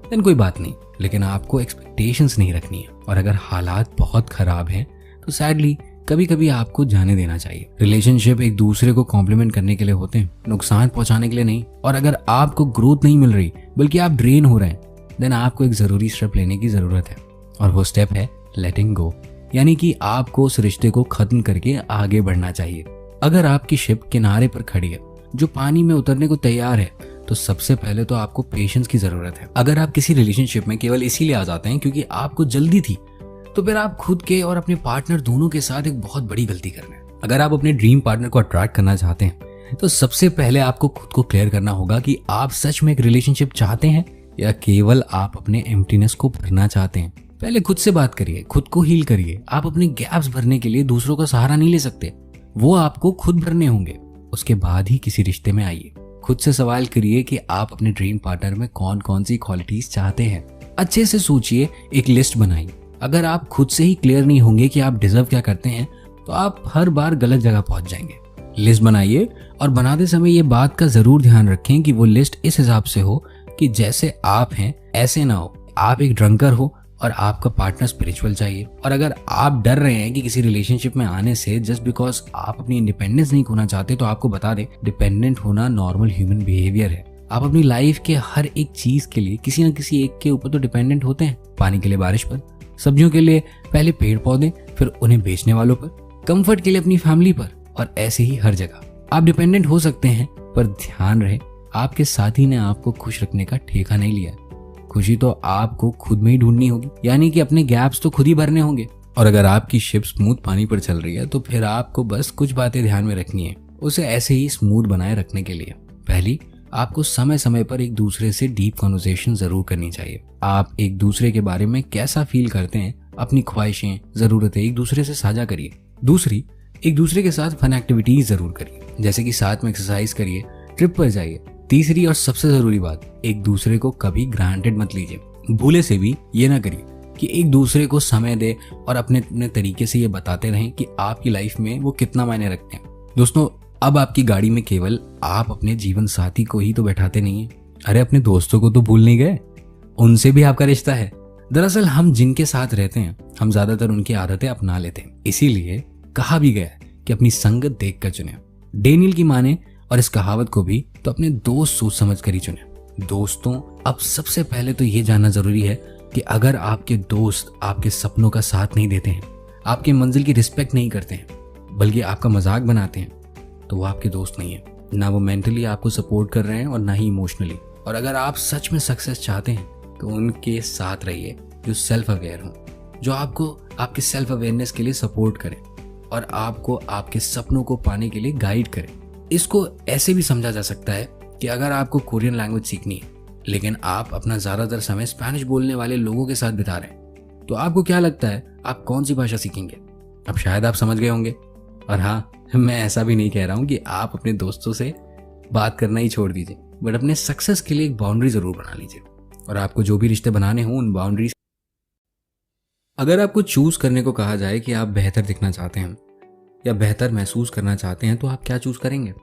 देन कोई बात नहीं, लेकिन आपको एक्सपेक्टेशंस नहीं रखनी है। और अगर हालात बहुत खराब हैं तो सैडली कभी कभी आपको जाने देना चाहिए। रिलेशनशिप एक दूसरे को कॉम्प्लीमेंट करने के लिए होते हैं, नुकसान पहुंचाने के लिए नहीं। और अगर आपको ग्रोथ नहीं मिल रही बल्कि आप ड्रेन हो रहे हैं, देन आपको एक जरूरी स्टेप लेने की जरूरत है और वो स्टेप है लेटिंग गो, यानी कि आपको उस रिश्ते को खत्म करके आगे बढ़ना चाहिए। अगर आपकी शिप किनारे पर खड़ी है जो पानी में उतरने को तैयार है, तो सबसे पहले तो आपको पेशेंस की जरूरत है। अगर आप किसी रिलेशनशिप में केवल इसीलिए आ जाते हैं क्योंकि आपको जल्दी थी, तो फिर आप खुद के और अपने पार्टनर दोनों के साथ एक बहुत बड़ी गलती कर रहे हैं। अगर आप अपने ड्रीम पार्टनर को अट्रैक्ट करना चाहते हैं तो सबसे पहले आपको खुद को क्लियर करना होगा कि आप सच में एक रिलेशनशिप चाहते हैं या केवल आप अपने एम्प्टीनेस को भरना चाहते हैं। पहले खुद से बात करिए, खुद को हील करिए। आप अपने गैप्स भरने के लिए दूसरों का सहारा नहीं ले सकते, वो आपको खुद भरने होंगे। उसके बाद ही किसी रिश्ते में आइए। खुद से सवाल करिए कि आप अपने ड्रीम पार्टनर में कौन कौन सी क्वालिटीज चाहते हैं। अच्छे से सोचिए, एक लिस्ट बनाइए। अगर आप खुद से ही क्लियर नहीं होंगे कि आप डिजर्व क्या करते हैं, तो आप हर बार गलत जगह पहुंच जाएंगे। लिस्ट बनाइए और बनाते समय ये बात का जरूर ध्यान रखें कि वो लिस्ट इस हिसाब से हो कि जैसे आप हैं ऐसे ना हो। आप एक ड्रंकर हो और आपका पार्टनर स्पिरिचुअल चाहिए। और अगर आप डर रहे हैं कि किसी रिलेशनशिप में आने से जस्ट बिकॉज आप अपनी इंडिपेंडेंस नहीं खोना चाहते, तो आपको बता दें, डिपेंडेंट होना नॉर्मल ह्यूमन बिहेवियर है। आप अपनी लाइफ के हर एक चीज के लिए किसी न किसी एक के ऊपर तो डिपेंडेंट होते हैं। पानी के लिए बारिश पर, सब्जियों के लिए पहले पेड़ पौधे, फिर उन्हें बेचने वालों पर, कंफर्ट के लिए अपनी फैमिली पर, और ऐसे ही हर जगह आप डिपेंडेंट हो सकते हैं। पर ध्यान रहे, आपके साथी ने आपको खुश रखने का ठेका नहीं लिया। खुशी तो आपको खुद में ही ढूंढनी होगी, यानी कि अपने गैप्स तो खुद ही भरने होंगे। और अगर आपकी शिप स्मूथ पानी पर चल रही है तो फिर आपको बस कुछ बातें ध्यान में रखनी है उसे ऐसे ही स्मूथ बनाए रखने के लिए। पहली, आपको समय समय पर एक दूसरे से डीप कॉन्वर्सेशन जरूर करनी चाहिए। आप एक दूसरे के बारे में कैसा फील करते हैं, अपनी ख्वाहिशें, जरूरतें एक दूसरे से साझा करिए। दूसरी, एक दूसरे के साथ फन एक्टिविटीज जरूर करिए, जैसे कि साथ में एक्सरसाइज करिए, ट्रिप पर जाइए। तीसरी और सबसे जरूरी बात, एक दूसरे को कभी ग्रांटेड मत लीजिए। भूले से भी ये ना करिए कि एक दूसरे को समय दे और अपने अपने तरीके से ये बताते रहें कि आपकी लाइफ में वो कितना मायने रखते हैं। दोस्तों, अब आपकी गाड़ी में केवल आप अपने जीवन साथी को ही तो बैठाते नहीं है, अरे अपने दोस्तों को तो भूल नहीं गए, उनसे भी आपका रिश्ता है। दरअसल हम जिनके साथ रहते हैं, हम ज्यादातर उनकी आदतें अपना लेते हैं। इसीलिए कहा भी गया है कि अपनी संगत देख कर चुने। डेनियल की माने और इस कहावत को भी, तो अपने दोस्त सोच समझ कर ही चुने। दोस्तों, अब सबसे पहले तो ये जानना जरूरी है कि अगर आपके दोस्त आपके सपनों का साथ नहीं देते हैं, आपकी मंजिल की रिस्पेक्ट नहीं करते हैं, बल्कि आपका मजाक बनाते हैं, तो वो आपके दोस्त नहीं है। ना वो मेंटली आपको सपोर्ट कर रहे हैं और ना ही इमोशनली। और अगर आप सच में सक्सेस चाहते हैं तो उनके साथ रहिए जो सेल्फ अवेयर हो, जो आपको आपके सेल्फ अवेयरनेस के लिए सपोर्ट करें और आपको आपके सपनों को पाने के लिए गाइड करें। इसको ऐसे भी समझा जा सकता है कि अगर आपको कोरियन लैंग्वेज सीखनी है लेकिन आप अपना ज्यादातर समय स्पेनिश बोलने वाले लोगों के साथ बिता रहे हैं, तो आपको क्या लगता है आप कौन सी भाषा सीखेंगे? अब शायद आप समझ गए होंगे। और हाँ, मैं ऐसा भी नहीं कह रहा हूं कि आप अपने दोस्तों से बात करना ही छोड़ दीजिए, बट अपने सक्सेस के लिए एक बाउंड्री जरूर बना लीजिए। और आपको जो भी रिश्ते बनाने हों, उन बाउंड्रीज, अगर आपको चूज करने को कहा जाए कि आप बेहतर दिखना चाहते हैं या बेहतर महसूस करना चाहते हैं, तो आप क्या चूज करेंगे?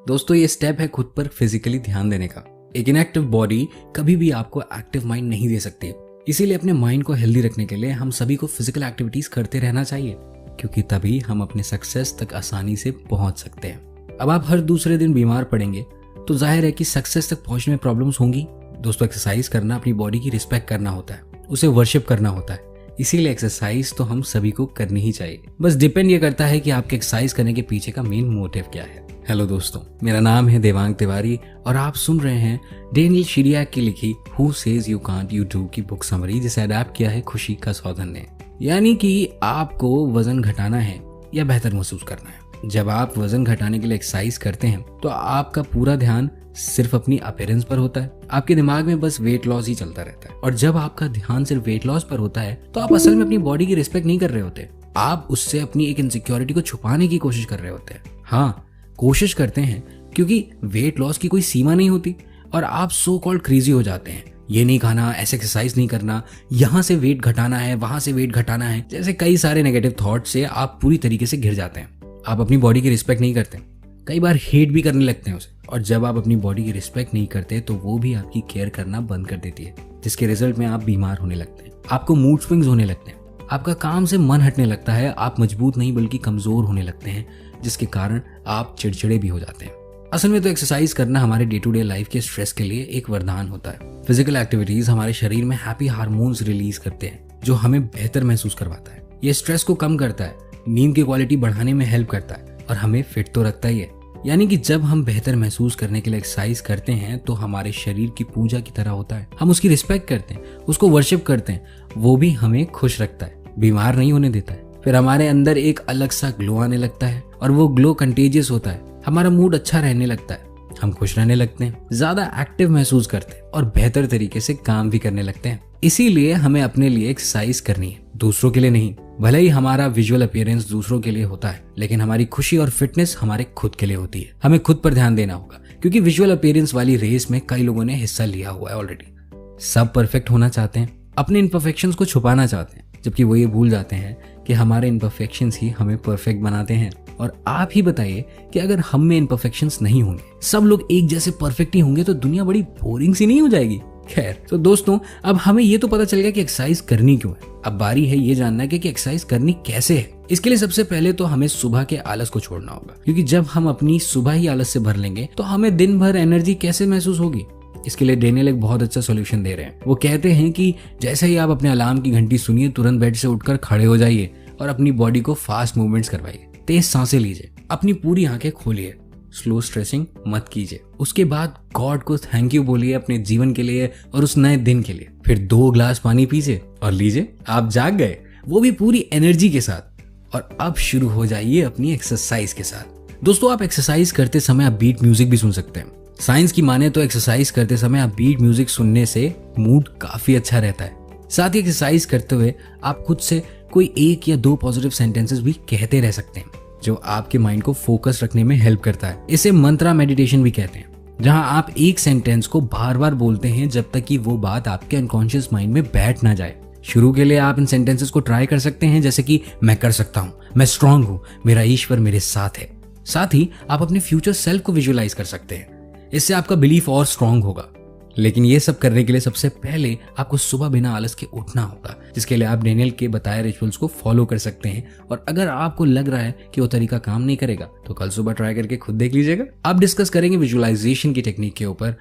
दोस्तों, ये स्टेप है खुद पर फिजिकली ध्यान देने का। एक इनएक्टिव बॉडी कभी भी आपको एक्टिव माइंड नहीं दे सकती, इसीलिए अपने माइंड को हेल्दी रखने के लिए हम सभी को फिजिकल एक्टिविटीज करते रहना चाहिए, क्योंकि तभी हम अपने सक्सेस तक आसानी से पहुंच सकते हैं। अब आप हर दूसरे दिन बीमार पड़ेंगे तो जाहिर है कि सक्सेस तक पहुंचने में प्रॉब्लम्स होंगी। दोस्तों, एक्सरसाइज करना अपनी बॉडी की रिस्पेक्ट करना होता है, उसे वर्शिप करना होता है, इसीलिए एक्सरसाइज तो हम सभी को करनी ही चाहिए। बस डिपेंड ये करता है कि आपके एक्सरसाइज करने के पीछे का मेन मोटिव क्या है। हेलो दोस्तों, मेरा नाम है देवांग तिवारी और आप सुन रहे हैं डेनियल शिडियाक की लिखी who says you can't you do की बुक समरी, जिसे अडैप्ट किया है खुशी का सौधन ने। यानी कि आपको वजन घटाना है या बेहतर महसूस करना है, जब आप वजन घटाने के लिए एक्सरसाइज करते हैं तो आपका पूरा ध्यान सिर्फ अपनी अपीयरेंस पर होता है। आपके दिमाग में बस वेट लॉस ही चलता रहता है। और जब आपका ध्यान सिर्फ वेट लॉस पर होता है तो आप असल में अपनी बॉडी की रिस्पेक्ट नहीं कर रहे होते। आप उससे अपनी एक इनसिक्योरिटी को छुपाने की कोशिश कर रहे होते हैं। हाँ, कोशिश करते हैं, क्योंकि वेट लॉस की कोई सीमा नहीं होती और आप सो कॉल्ड क्रेजी हो जाते हैं। ये नहीं खाना, ऐसे एक्सरसाइज नहीं करना, यहाँ से वेट घटाना है, वहां से वेट घटाना है, जैसे कई सारे नेगेटिव थॉट से आप पूरी तरीके से घिर जाते हैं। आप अपनी बॉडी की रिस्पेक्ट नहीं करते, कई बार हेट भी करने लगते हैं उसे। और जब आप अपनी बॉडी की रिस्पेक्ट नहीं करते तो वो भी आपकी केयर करना बंद कर देती है, जिसके रिजल्ट में आप बीमार होने लगते हैं, आपको मूड स्विंग्स होने लगते हैं, आपका काम से मन हटने लगता है, आप मजबूत नहीं बल्कि कमजोर होने लगते हैं, जिसके कारण आप चिड़चिड़े भी हो जाते हैं। असल में तो एक्सरसाइज करना हमारे डे टू डे लाइफ के स्ट्रेस के लिए एक वरदान होता है। फिजिकल एक्टिविटीज हमारे शरीर में हैप्पी हार्मोन्स रिलीज करते हैं, जो हमें बेहतर महसूस करवाता है। ये स्ट्रेस को कम करता है, नींद की क्वालिटी बढ़ाने में हेल्प करता है और हमें फिट तो रखता ही है। यानी कि जब हम बेहतर महसूस करने के लिए एक्सरसाइज करते हैं तो हमारे शरीर की पूजा की तरह होता है। हम उसकी रिस्पेक्ट करते हैं, उसको वर्शिप करते हैं, वो भी हमें खुश रखता है, बीमार नहीं होने देता है। फिर हमारे अंदर एक अलग सा ग्लो आने लगता है और वो ग्लो कंटेजियस होता है। हमारा मूड अच्छा रहने लगता है, हम खुश रहने लगते हैं, ज्यादा एक्टिव महसूस करते हैं और बेहतर तरीके से काम भी करने लगते हैं। इसीलिए हमें अपने लिए एक्सरसाइज करनी है, दूसरों के लिए नहीं। भले ही हमारा विजुअल अपीयरेंस दूसरों के लिए होता है, लेकिन हमारी खुशी और फिटनेस हमारे खुद के लिए होती है। हमें खुद पर ध्यान देना होगा, क्योंकि विजुअल अपीयरेंस वाली रेस में कई लोगों ने हिस्सा लिया हुआ है ऑलरेडी। सब परफेक्ट होना चाहते हैं, अपने इम्परफेक्शंस को छुपाना चाहते हैं, जबकि वो ये भूल जाते हैं कि हमारे इम्परफेक्शंस ही हमें परफेक्ट बनाते हैं। और आप ही बताइए कि अगर हम में इम्परफेक्शंस नहीं होंगे, सब लोग एक जैसे परफेक्ट ही होंगे, तो दुनिया बड़ी बोरिंग सी नहीं हो जाएगी। खैर, तो दोस्तों, अब हमें ये तो पता चल गया कि एक्सरसाइज करनी क्यों है। अब बारी है ये जानना कि एक्सरसाइज करनी कैसे है। इसके लिए सबसे पहले तो हमें सुबह के आलस को छोड़ना होगा, क्योंकि जब हम अपनी सुबह ही आलस से भर लेंगे तो हमें दिन भर एनर्जी कैसे महसूस होगी। इसके लिए डेनियल एक बहुत अच्छा सोल्यूशन दे रहे हैं। वो कहते हैं कि जैसे ही आप अपने अलार्म की घंटी सुनिए, तुरंत बेड से उठकर खड़े हो जाइए और अपनी बॉडी को फास्ट मूवमेंट्स करवाइए, तेज सांसें लीजिए, अपनी पूरी आंखें खोलिए, स्लो स्ट्रेचिंग मत कीजिए। उसके बाद गॉड को थैंक यू बोलिए अपने जीवन के लिए और उस नए दिन के लिए। फिर 2 ग्लास पानी पीजिए और लीजिए, आप जाग गए, वो भी पूरी एनर्जी के साथ। और अब शुरू हो जाइए अपनी एक्सरसाइज के साथ। दोस्तों, आप एक्सरसाइज करते समय आप बीट म्यूजिक भी सुन सकते हैं। साइंस की माने तो एक्सरसाइज करते समय आप बीट म्यूजिक सुनने से मूड काफी अच्छा रहता है। साथ ही एक्सरसाइज करते हुए आप खुद से कोई 1 या 2 पॉजिटिव सेंटेंसेस भी कहते रह सकते हैं, जो आपके माइंड को फोकस रखने में हेल्प करता है। इसे मंत्रा मेडिटेशन भी कहते हैं, जहां आप एक सेंटेंस को बार बार बोलते हैं जब तक कि वो बात आपके अनकॉन्शियस माइंड में बैठ ना जाए। शुरू के लिए आप इन सेंटेंसेस को ट्राई कर सकते हैं, जैसे कि मैं कर सकता हूँ, मैं स्ट्रांग हूँ, मेरा ईश्वर मेरे साथ है। साथ ही आप अपने फ्यूचर सेल्फ को विजुअलाइज कर सकते हैं, इससे आपका बिलीफ और स्ट्रांग होगा। लेकिन ये सब करने के लिए सबसे पहले आपको सुबह बिना आलस के उठना होगा, जिसके लिए आप डेनियल के बताए रिचुअल्स को फॉलो कर सकते हैं। और अगर आपको लग रहा है कि वो तरीका काम नहीं करेगा तो कल सुबह ट्राई करके खुद देख लीजिएगा। अब डिस्कस करेंगे विजुअलाइजेशन की टेक्निक के ऊपर।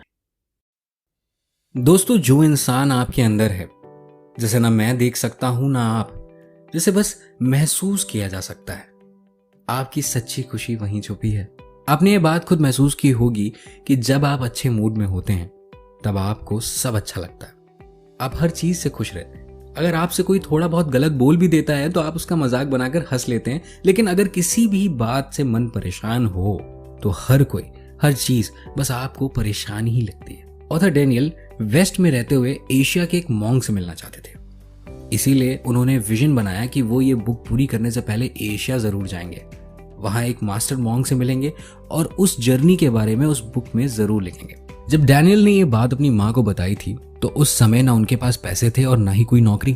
दोस्तों, जो इंसान आपके अंदर है, जिसे ना मैं देख सकता हूं ना आप, जिसे बस महसूस किया जा सकता है, आपकी सच्ची खुशी वहीं छुपी है। आपने ये बात खुद महसूस की होगी कि जब आप अच्छे मूड में होते हैं तब आपको सब अच्छा लगता है, आप हर चीज से खुश रहते हैं। अगर आपसे कोई थोड़ा बहुत गलत बोल भी देता है तो आप उसका मजाक बनाकर हंस लेते हैं, लेकिन अगर किसी भी बात से मन परेशान हो तो हर कोई, हर चीज बस आपको परेशान ही लगती है। ऑथर डेनियल वेस्ट में रहते हुए एशिया के एक मॉन्क से मिलना चाहते थे, इसीलिए उन्होंने विजन बनाया कि वो ये बुक पूरी करने से पहले एशिया जरूर जाएंगे, वहां एक मास्टर मॉन्क से मिलेंगे और उस जर्नी के बारे में उस बुक में जरूर लिखेंगे। जब डैनियल ने ये बात अपनी माँ को बताई थी तो उस समय ना उनके पास पैसे थे और ना ही कोई नौकरी,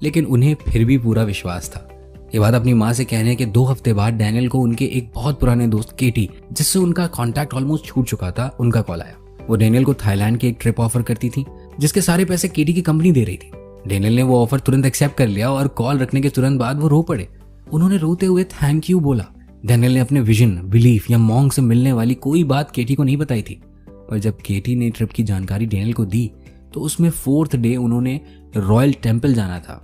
लेकिन उन्हें फिर भी पूरा विश्वास था। ये बात अपनी माँ से कहने के 2 हफ्ते बाद डैनियल को उनके एक बहुत पुराने दोस्त केटी, जिससे उनका कॉन्टैक्ट ऑलमोस्ट छूट चुका था, उनका कॉल आया। वो डैनियल को थाईलैंड की एक ट्रिप ऑफर करती थी, जिसके सारे पैसे केटी की कंपनी दे रही थी। डैनियल ने वो ऑफर तुरंत एक्सेप्ट कर लिया और कॉल रखने के तुरंत बाद वो रो पड़े। उन्होंने रोते हुए थैंक यू बोला। डैनियल ने अपने विजन, बिलीफ या मॉन्क से मिलने वाली कोई बात केटी को नहीं बताई थी, और जब केटी ने ट्रिप की जानकारी डैनियल को दी तो उसमें 4th डे उन्होंने रॉयल टेम्पल जाना था,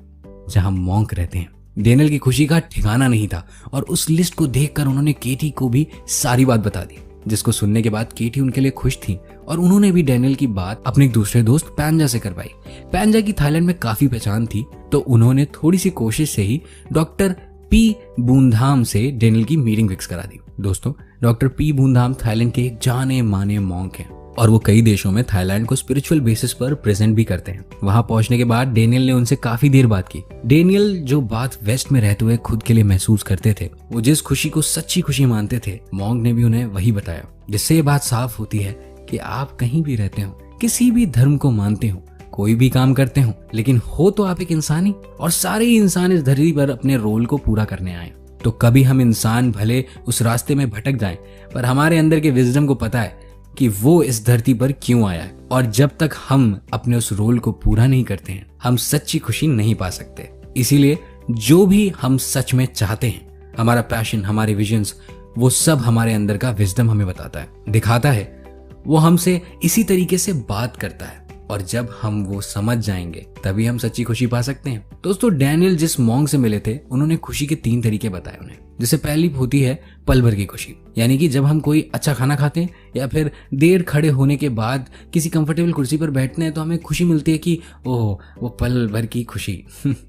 जहां मॉन्क रहते हैं। डैनियल की खुशी का ठिकाना नहीं था और उस लिस्ट को देखकर उन्होंने केटी को भी सारी बात बता दी, जिसको सुनने के बाद केटी उनके लिए खुश थी और उन्होंने भी डैनियल की बात अपने एक दूसरे दोस्त पैंजा से करवाई। पैंजा की थाईलैंड में काफी पहचान थी, तो उन्होंने थोड़ी सी कोशिश से ही डॉक्टर पी बूंधाम से डेनियल की मीटिंग फिक्स करा दी। दोस्तों, डॉक्टर पी बूंधाम थाईलैंड के एक जाने माने मॉन्क हैं और वो कई देशों में थाईलैंड को स्पिरिचुअल बेसिस पर प्रेजेंट भी करते हैं। वहां पहुंचने के बाद डेनियल ने उनसे काफी देर बात की। डेनियल जो बात वेस्ट में रहते हुए खुद के लिए महसूस करते थे, वो जिस खुशी को सच्ची खुशी मानते थे, मॉन्क ने भी उन्हें वही बताया। जिससे ये बात साफ होती है कि आप कहीं भी रहते हो, किसी भी धर्म को मानते हो, कोई भी काम करते हो, लेकिन हो तो आप एक इंसान ही, और सारे ही इंसान इस धरती पर अपने रोल को पूरा करने आए। तो कभी हम इंसान भले उस रास्ते में भटक जाएं, पर हमारे अंदर के विजडम को पता है कि वो इस धरती पर क्यों आया है, और जब तक हम अपने उस रोल को पूरा नहीं करते हैं, हम सच्ची खुशी नहीं पा सकते। इसीलिए जो भी हम सच में चाहते हैं, हमारा पैशन, हमारे विजन्स, वो सब हमारे अंदर का विजडम हमें बताता है, दिखाता है। वो हमसे इसी तरीके से बात करता है, और जब हम वो समझ जाएंगे तभी हम सच्ची खुशी पा सकते हैं। दोस्तों, डैनियल जिस मॉन्क से मिले थे, उन्होंने खुशी के 3 तरीके बताए उन्हें। जैसे पहली होती है पल भर की खुशी, यानी कि जब हम कोई अच्छा खाना खाते हैं या फिर देर खड़े होने के बाद किसी कंफर्टेबल कुर्सी पर बैठते हैं, तो हमें खुशी मिलती है कि ओह, वो पल भर की खुशी।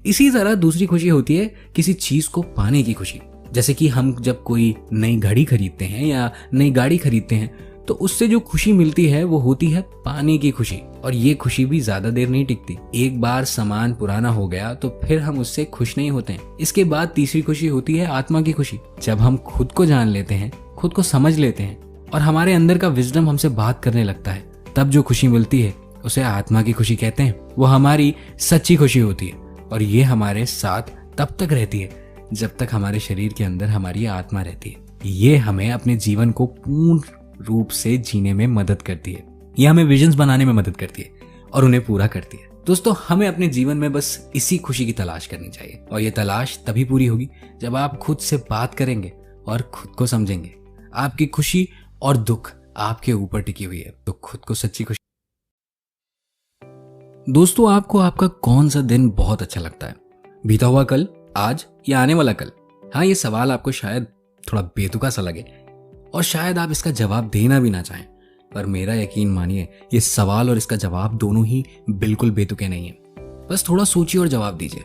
इसी तरह दूसरी खुशी होती है किसी चीज को पाने की खुशी। जैसे कि हम जब कोई नई घड़ी खरीदते हैं या नई गाड़ी खरीदते हैं, तो उससे जो खुशी मिलती है वो होती है पाने की खुशी, और ये खुशी भी ज्यादा देर नहीं टिकती। एक बार सामान पुराना हो गया तो फिर हम उससे खुश नहीं होते हैं। इसके बाद तीसरी खुशी होती है आत्मा की खुशी। जब हम खुद को जान लेते हैं, खुद को समझ लेते हैं, और हमारे अंदर का विजडम हमसे बात करने लगता है, तब जो खुशी मिलती है उसे आत्मा की खुशी कहते हैं। वो हमारी सच्ची खुशी होती है, और ये हमारे साथ तब तक रहती है जब तक हमारे शरीर के अंदर हमारी आत्मा रहती है। ये हमें अपने जीवन को पूर्ण रूप से जीने में मदद करती है। यह हमें विजन्स बनाने में मदद करती है और उन्हें पूरा करती है। दोस्तों, हमें अपने जीवन में बस इसी खुशी की तलाश करनी चाहिए, और ये तलाश तभी पूरी होगी जब आप खुद से बात करेंगे और खुद को समझेंगे। आपकी खुशी और दुख आपके ऊपर टिकी हुई है, तो खुद को सच्ची खुशी। दोस्तों, आपको आपका कौन सा दिन बहुत अच्छा लगता है? बीता हुआ कल, आज या आने वाला कल? हाँ, ये सवाल आपको शायद थोड़ा बेतुका सा लगे, और शायद आप इसका जवाब देना भी ना चाहें, पर मेरा यकीन मानिए, ये सवाल और इसका जवाब दोनों ही बिल्कुल बेतुके नहीं है। बस थोड़ा सोचिए और जवाब दीजिए।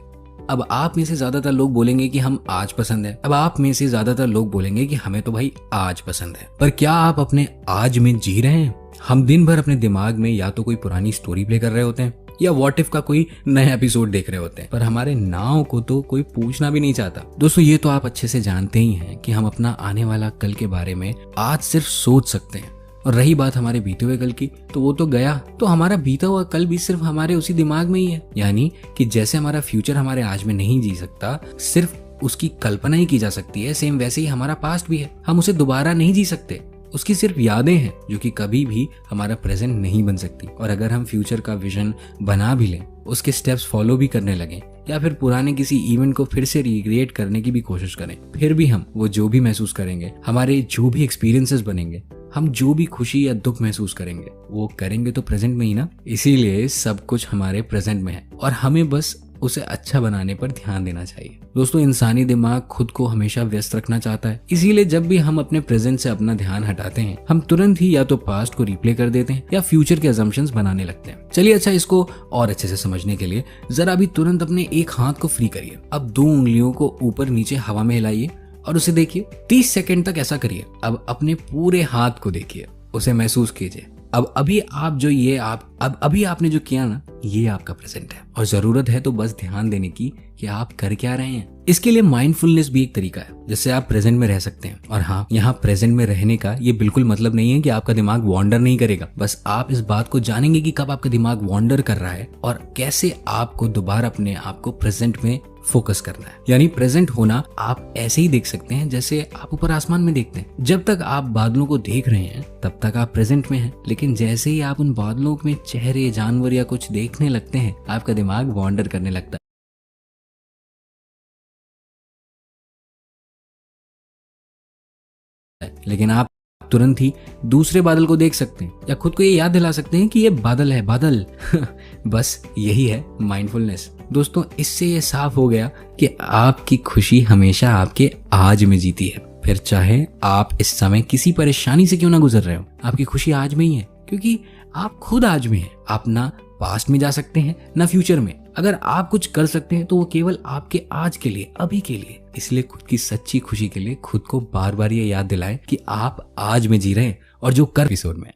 अब आप में से ज्यादातर लोग बोलेंगे कि हम आज पसंद है। अब आप में से ज्यादातर लोग बोलेंगे कि हमें तो भाई आज पसंद है। पर क्या आप अपने आज में जी रहे हैं? हम दिन भर अपने दिमाग में या तो कोई पुरानी स्टोरी प्ले कर रहे होते हैं या व्हाट इफ का कोई नया एपिसोड देख रहे होते हैं, पर हमारे नाव को तो कोई पूछना भी नहीं चाहता। दोस्तों, ये तो आप अच्छे से जानते ही हैं कि हम अपना आने वाला कल के बारे में आज सिर्फ सोच सकते हैं, और रही बात हमारे बीते हुए कल की, तो वो तो गया। तो हमारा बीता हुआ कल भी सिर्फ हमारे उसी दिमाग में ही है। यानी कि जैसे हमारा फ्यूचर हमारे आज में नहीं जी सकता, सिर्फ उसकी कल्पना ही की जा सकती है, सेम वैसे ही हमारा पास्ट भी है। हम उसे दोबारा नहीं जी सकते, उसकी सिर्फ यादें हैं जो कि कभी भी हमारा प्रेजेंट नहीं बन सकती। और अगर हम फ्यूचर का विजन बना भी लें, उसके स्टेप्स फॉलो भी करने लगे, या फिर पुराने किसी इवेंट को फिर से रिक्रिएट करने की भी कोशिश करें, फिर भी हम वो जो भी महसूस करेंगे, हमारे जो भी एक्सपीरियंसेस बनेंगे, हम जो भी खुशी या दुख महसूस करेंगे, वो करेंगे तो प्रेजेंट में ही ना। इसीलिए सब कुछ हमारे प्रेजेंट में है, और हमें बस उसे अच्छा बनाने पर ध्यान देना चाहिए। दोस्तों, इंसानी दिमाग खुद को हमेशा व्यस्त रखना चाहता है। इसीलिए जब भी हम अपने प्रेजेंट से अपना ध्यान हटाते हैं, हम तुरंत ही या तो पास्ट को रिप्ले कर देते हैं या फ्यूचर के अजम्पशंस बनाने लगते हैं। चलिए, अच्छा, इसको और अच्छे से समझने के लिए जरा अभी तुरंत अपने एक हाथ को फ्री करिए। अब 2 उंगलियों को ऊपर नीचे हवा में हिलाइए और उसे देखिए। 30 सेकंड तक ऐसा करिए। अब अपने पूरे हाथ को देखिए, उसे महसूस कीजिए। अब अभी आपने जो किया ना, ये आपका प्रेजेंट है, और जरूरत है तो बस ध्यान देने की कि आप कर क्या रहे हैं। इसके लिए माइंडफुलनेस भी एक तरीका है, जिससे आप प्रेजेंट में रह सकते हैं। और हाँ, यहाँ प्रेजेंट में रहने का ये बिल्कुल मतलब नहीं है कि आपका दिमाग वॉन्डर नहीं करेगा। बस आप इस बात को जानेंगे कि कब आपका दिमाग वॉन्डर कर रहा है और कैसे आपको दोबारा अपने आप को प्रेजेंट में फोकस करना है। यानी प्रेजेंट होना आप ऐसे ही देख सकते हैं जैसे आप ऊपर आसमान में देखते हैं। जब तक आप बादलों को देख रहे हैं तब तक आप प्रेजेंट में हैं, लेकिन जैसे ही आप उन बादलों में चेहरे, जानवर या कुछ देखने लगते हैं, आपका दिमाग वॉन्डर करने लगता है। लेकिन आप तुरंत ही दूसरे बादल को देख सकते हैं या खुद को ये याद दिला सकते हैं कि ये बादल है, बादल। बस यही है माइंडफुलनेस। दोस्तों, इससे ये साफ हो गया कि आपकी खुशी हमेशा आपके आज में जीती है। फिर चाहे आप इस समय किसी परेशानी से क्यों ना गुजर रहे हो, आपकी खुशी आज में ही है, क्योंकि आप खुद आज में हैं। आप ना पास्ट में जा सकते हैं ना फ्यूचर में, अगर आप कुछ कर सकते हैं तो वो केवल आपके आज के लिए, अभी के लिए। इसलिए खुद की सच्ची खुशी के लिए खुद को बार बार ये याद दिलाएं कि आप आज में जी रहे हैं और जो कर एपिसोड में।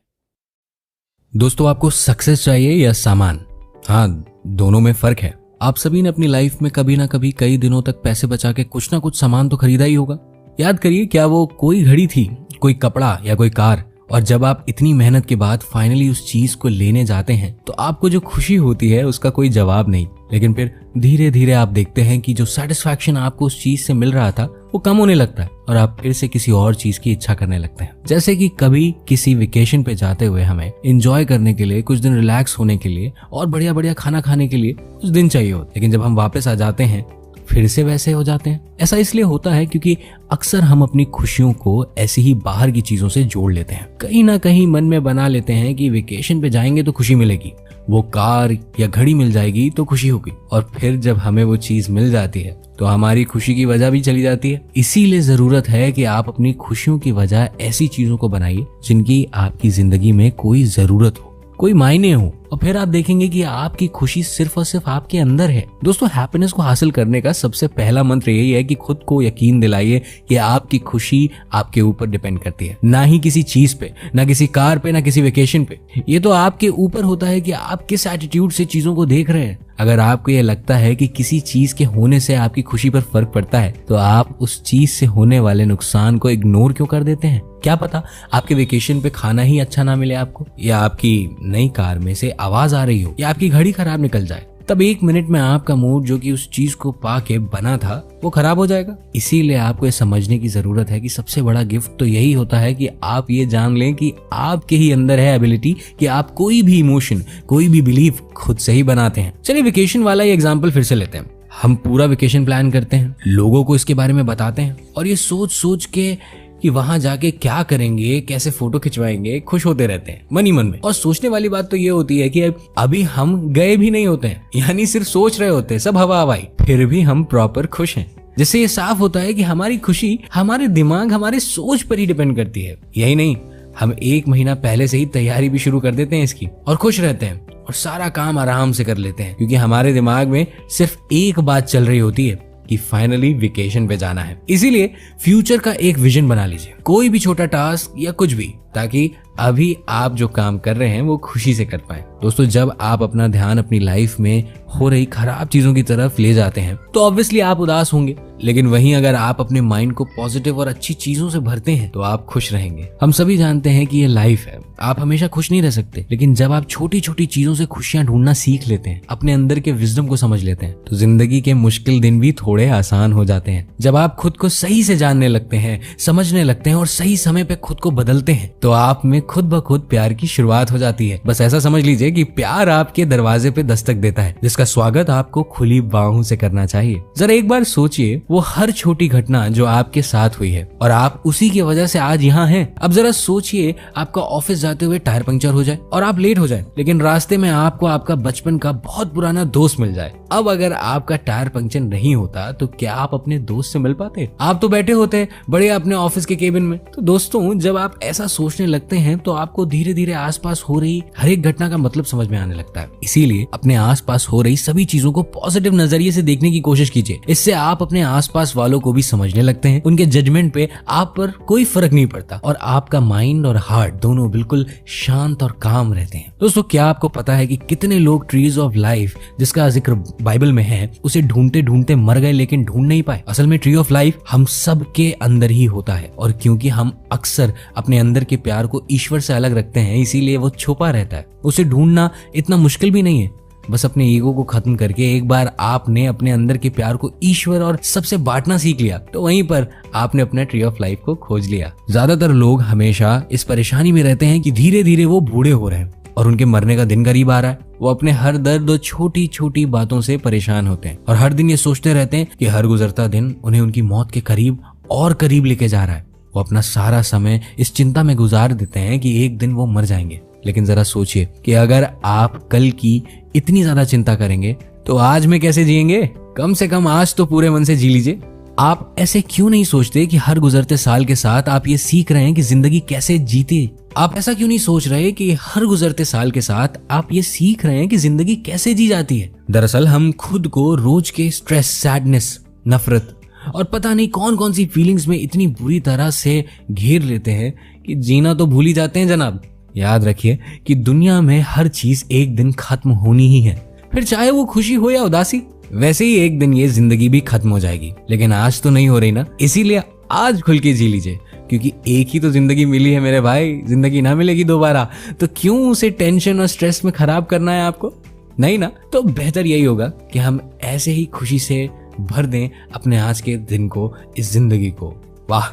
दोस्तों, आपको सक्सेस चाहिए या सामान? हाँ, दोनों में फर्क है। आप सभी ने अपनी लाइफ में कभी ना कभी कई दिनों तक पैसे बचा के कुछ ना कुछ सामान तो खरीदा ही होगा। याद करिए, क्या वो कोई घड़ी थी, कोई कपड़ा या कोई कार? और जब आप इतनी मेहनत के बाद फाइनली उस चीज को लेने जाते हैं तो आपको जो खुशी होती है उसका कोई जवाब नहीं। लेकिन फिर धीरे धीरे आप देखते हैं कि जो सेटिस्फैक्शन आपको उस चीज से मिल रहा था वो कम होने लगता है और आप फिर से किसी और चीज की इच्छा करने लगते हैं। जैसे कि कभी किसी वेकेशन पे जाते हुए हमें एंजॉय करने के लिए, कुछ दिन रिलैक्स होने के लिए और बढ़िया बढ़िया खाना खाने के लिए कुछ दिन चाहिए होते, लेकिन जब हम वापस आ जाते हैं फिर से वैसे हो जाते हैं। ऐसा इसलिए होता है क्योंकि अक्सर हम अपनी खुशियों को ऐसी ही बाहर की चीजों से जोड़ लेते हैं। कहीं ना कहीं मन में बना लेते हैं कि वेकेशन पे जाएंगे तो खुशी मिलेगी, वो कार या घड़ी मिल जाएगी तो खुशी होगी, और फिर जब हमें वो चीज मिल जाती है तो हमारी खुशी की वजह भी चली जाती है। इसीलिए जरूरत है कि आप अपनी खुशियों की वजह ऐसी चीजों को बनाइए जिनकी आपकी जिंदगी में कोई जरूरत हो, कोई मायने हो, और फिर आप देखेंगे कि आपकी खुशी सिर्फ और सिर्फ आपके अंदर है। दोस्तों, हैप्पीनेस को हासिल करने का सबसे पहला मंत्र यही है कि खुद को यकीन दिलाइए कि आपकी खुशी आपके ऊपर डिपेंड करती है, ना ही किसी चीज पे, ना किसी कार पे, ना किसी वेकेशन पे। ये तो आपके ऊपर होता है कि आप किस एटीट्यूड से चीजों को देख रहे हैं। अगर आपको ये लगता है कि किसी चीज के होने से आपकी खुशी पर फर्क पड़ता है तो आप उस चीज से होने वाले नुकसान को इग्नोर क्यों कर देते हैं? क्या पता आपके वेकेशन पे खाना ही अच्छा ना मिले आपको, या आपकी नई कार में से आवाज आ रही हो, या आपकी घड़ी खराब निकल जाए। तब एक मिनट में आपका मूड जो कि उस चीज को पाके बना था वो खराब हो जाएगा। इसीलिए आपको ये समझने की जरूरत है कि सबसे बड़ा गिफ्ट तो यही होता है कि आप ये जान लें कि आपके ही अंदर है एबिलिटी कि आप कोई भी इमोशन, कोई भी बिलीफ खुद से ही बनाते हैं। चलिए वेकेशन वाला ये एग्जाम्पल फिर से लेते हैं। हम पूरा वेकेशन प्लान करते हैं, लोगों को इसके बारे में बताते हैं और ये सोच सोच के कि वहां जाके क्या करेंगे, कैसे फोटो खिंचवाएंगे, खुश होते रहते हैं मन ही मन में। और सोचने वाली बात तो ये होती है कि अभी हम गए भी नहीं होते हैं, यानी सिर्फ सोच रहे होते हैं, सब हवा हवाई, फिर भी हम प्रॉपर खुश हैं। जिससे ये साफ होता है कि हमारी खुशी हमारे दिमाग, हमारे सोच पर ही डिपेंड करती है। यही नहीं, हम 1 महीना पहले से ही तैयारी भी शुरू कर देते हैं इसकी और खुश रहते हैं और सारा काम आराम से कर लेते हैं, क्योंकि हमारे दिमाग में सिर्फ एक बात चल रही होती है कि फाइनली वेकेशन पे जाना है। इसीलिए फ्यूचर का एक विजन बना लीजिए, कोई भी छोटा टास्क या कुछ भी, ताकि अभी आप जो काम कर रहे हैं वो खुशी से कर पाए। दोस्तों, जब आप अपना ध्यान अपनी लाइफ में हो रही खराब चीजों की तरफ ले जाते हैं तो ऑब्वियसली आप उदास होंगे, लेकिन वहीं अगर आप अपने माइंड को पॉजिटिव और अच्छी चीजों से भरते हैं तो आप खुश रहेंगे। हम सभी जानते हैं कि ये लाइफ है, आप हमेशा खुश नहीं रह सकते, लेकिन जब आप छोटी छोटी चीजों से खुशियां ढूंढना सीख लेते हैं, अपने अंदर के विजडम को समझ लेते हैं, तो जिंदगी के मुश्किल दिन भी थोड़े आसान हो जाते हैं। जब आप खुद को सही से जानने लगते हैं, समझने लगते हैं और सही समय पे खुद को बदलते हैं तो आप में खुद ब खुद प्यार की शुरुआत हो जाती है। बस ऐसा समझ लीजिए कि प्यार आपके दरवाजे पे दस्तक देता है, जिसका स्वागत आपको खुली बाहों से करना चाहिए। जरा एक बार सोचिए वो हर छोटी घटना जो आपके साथ हुई है और आप उसी की वजह से आज यहाँ हैं। अब जरा सोचिए आपका ऑफिस जाते हुए टायर पंक्चर हो जाए और आप लेट हो जाए, लेकिन रास्ते में आपको आपका बचपन का बहुत पुराना दोस्त मिल जाए। अब अगर आपका टायर पंक्चर नहीं होता तो क्या आप अपने दोस्त से मिल पाते? आप तो बैठे होते बड़े अपने ऑफिस के केबिन में। तो दोस्तों, जब आप ऐसा सोचने लगते हैं तो आपको धीरे धीरे आसपास हो रही हर एक घटना का मतलब समझ में आने लगता है। इसीलिए अपने आसपास हो रही सभी चीजों को पॉजिटिव नजरिए से देखने की कोशिश कीजिए। इससे आप अपने आसपास वालों को भी समझने लगते हैं, उनके जजमेंट पे आप पर कोई फर्क नहीं पड़ता और आपका माइंड और हार्ट दोनों बिल्कुल शांत और काम रहते हैं। दोस्तों, क्या आपको पता है कि कितने लोग ट्रीज ऑफ लाइफ, जिसका जिक्र बाइबल में है, उसे ढूंढते ढूंढते मर गए लेकिन ढूंढ नहीं पाए। असल में ट्री ऑफ लाइफ हम सब के अंदर ही होता है, और क्योंकि हम अक्सर अपने अंदर के प्यार को ईश्वर से अलग रखते हैं, इसीलिए वो छुपा रहता है। उसे ढूंढना इतना मुश्किल भी नहीं है। बस अपने ईगो को खत्म करके एक बार आपने अपने अंदर के प्यार को ईश्वर और सबसे बांटना सीख लिया तो वहीं पर आपने अपने ट्री ऑफ लाइफ को खोज लिया। ज्यादातर लोग हमेशा इस परेशानी में रहते हैं कि धीरे धीरे वो बूढ़े हो रहे हैं और उनके मरने का दिन करीब आ रहा है। वो अपने हर दर्द और छोटी छोटी बातों से परेशान होते हैं और हर दिन ये सोचते रहते हैं कि हर गुजरता दिन उन्हें उनकी मौत के करीब और करीब लेके जा रहा है। वो अपना सारा समय इस चिंता में गुजार देते हैं कि एक दिन वो मर जाएंगे। लेकिन जरा सोचिए कि अगर आप कल की इतनी ज्यादा चिंता करेंगे तो आज में कैसे जिएंगे? कम से कम आज तो पूरे मन से जी लीजिए। आप ऐसे क्यों नहीं सोचते कि हर गुजरते साल के साथ आप ये सीख रहे हैं कि जिंदगी कैसे जीते? आप ऐसा क्यों नहीं सोच रहे कि हर गुजरते साल के साथ आप ये सीख रहे हैं कि जिंदगी कैसे जी जाती है? दरअसल हम खुद को रोज के स्ट्रेस, सैडनेस, नफरत और पता नहीं कौन कौन सी फीलिंग्स में इतनी बुरी तरह से घेर लेते हैं कि जीना तो भूल ही जाते हैं जनाब। याद रखिए कि दुनिया में हर चीज एक दिन खत्म होनी ही है, फिर चाहे वो खुशी हो या उदासी। वैसे ही एक दिन ये जिंदगी भी खत्म हो जाएगी, लेकिन आज तो नहीं हो रही ना, इसीलिए आज खुल के जी लीजिए, क्योंकि एक ही तो जिंदगी मिली है मेरे भाई, जिंदगी ना मिलेगी दोबारा। तो क्यों उसे टेंशन और स्ट्रेस में खराब करना है आपको? नहीं ना, तो बेहतर यही होगा कि हम ऐसे ही खुशी से भर दें अपने आज के दिन को, इस जिंदगी को। वाह,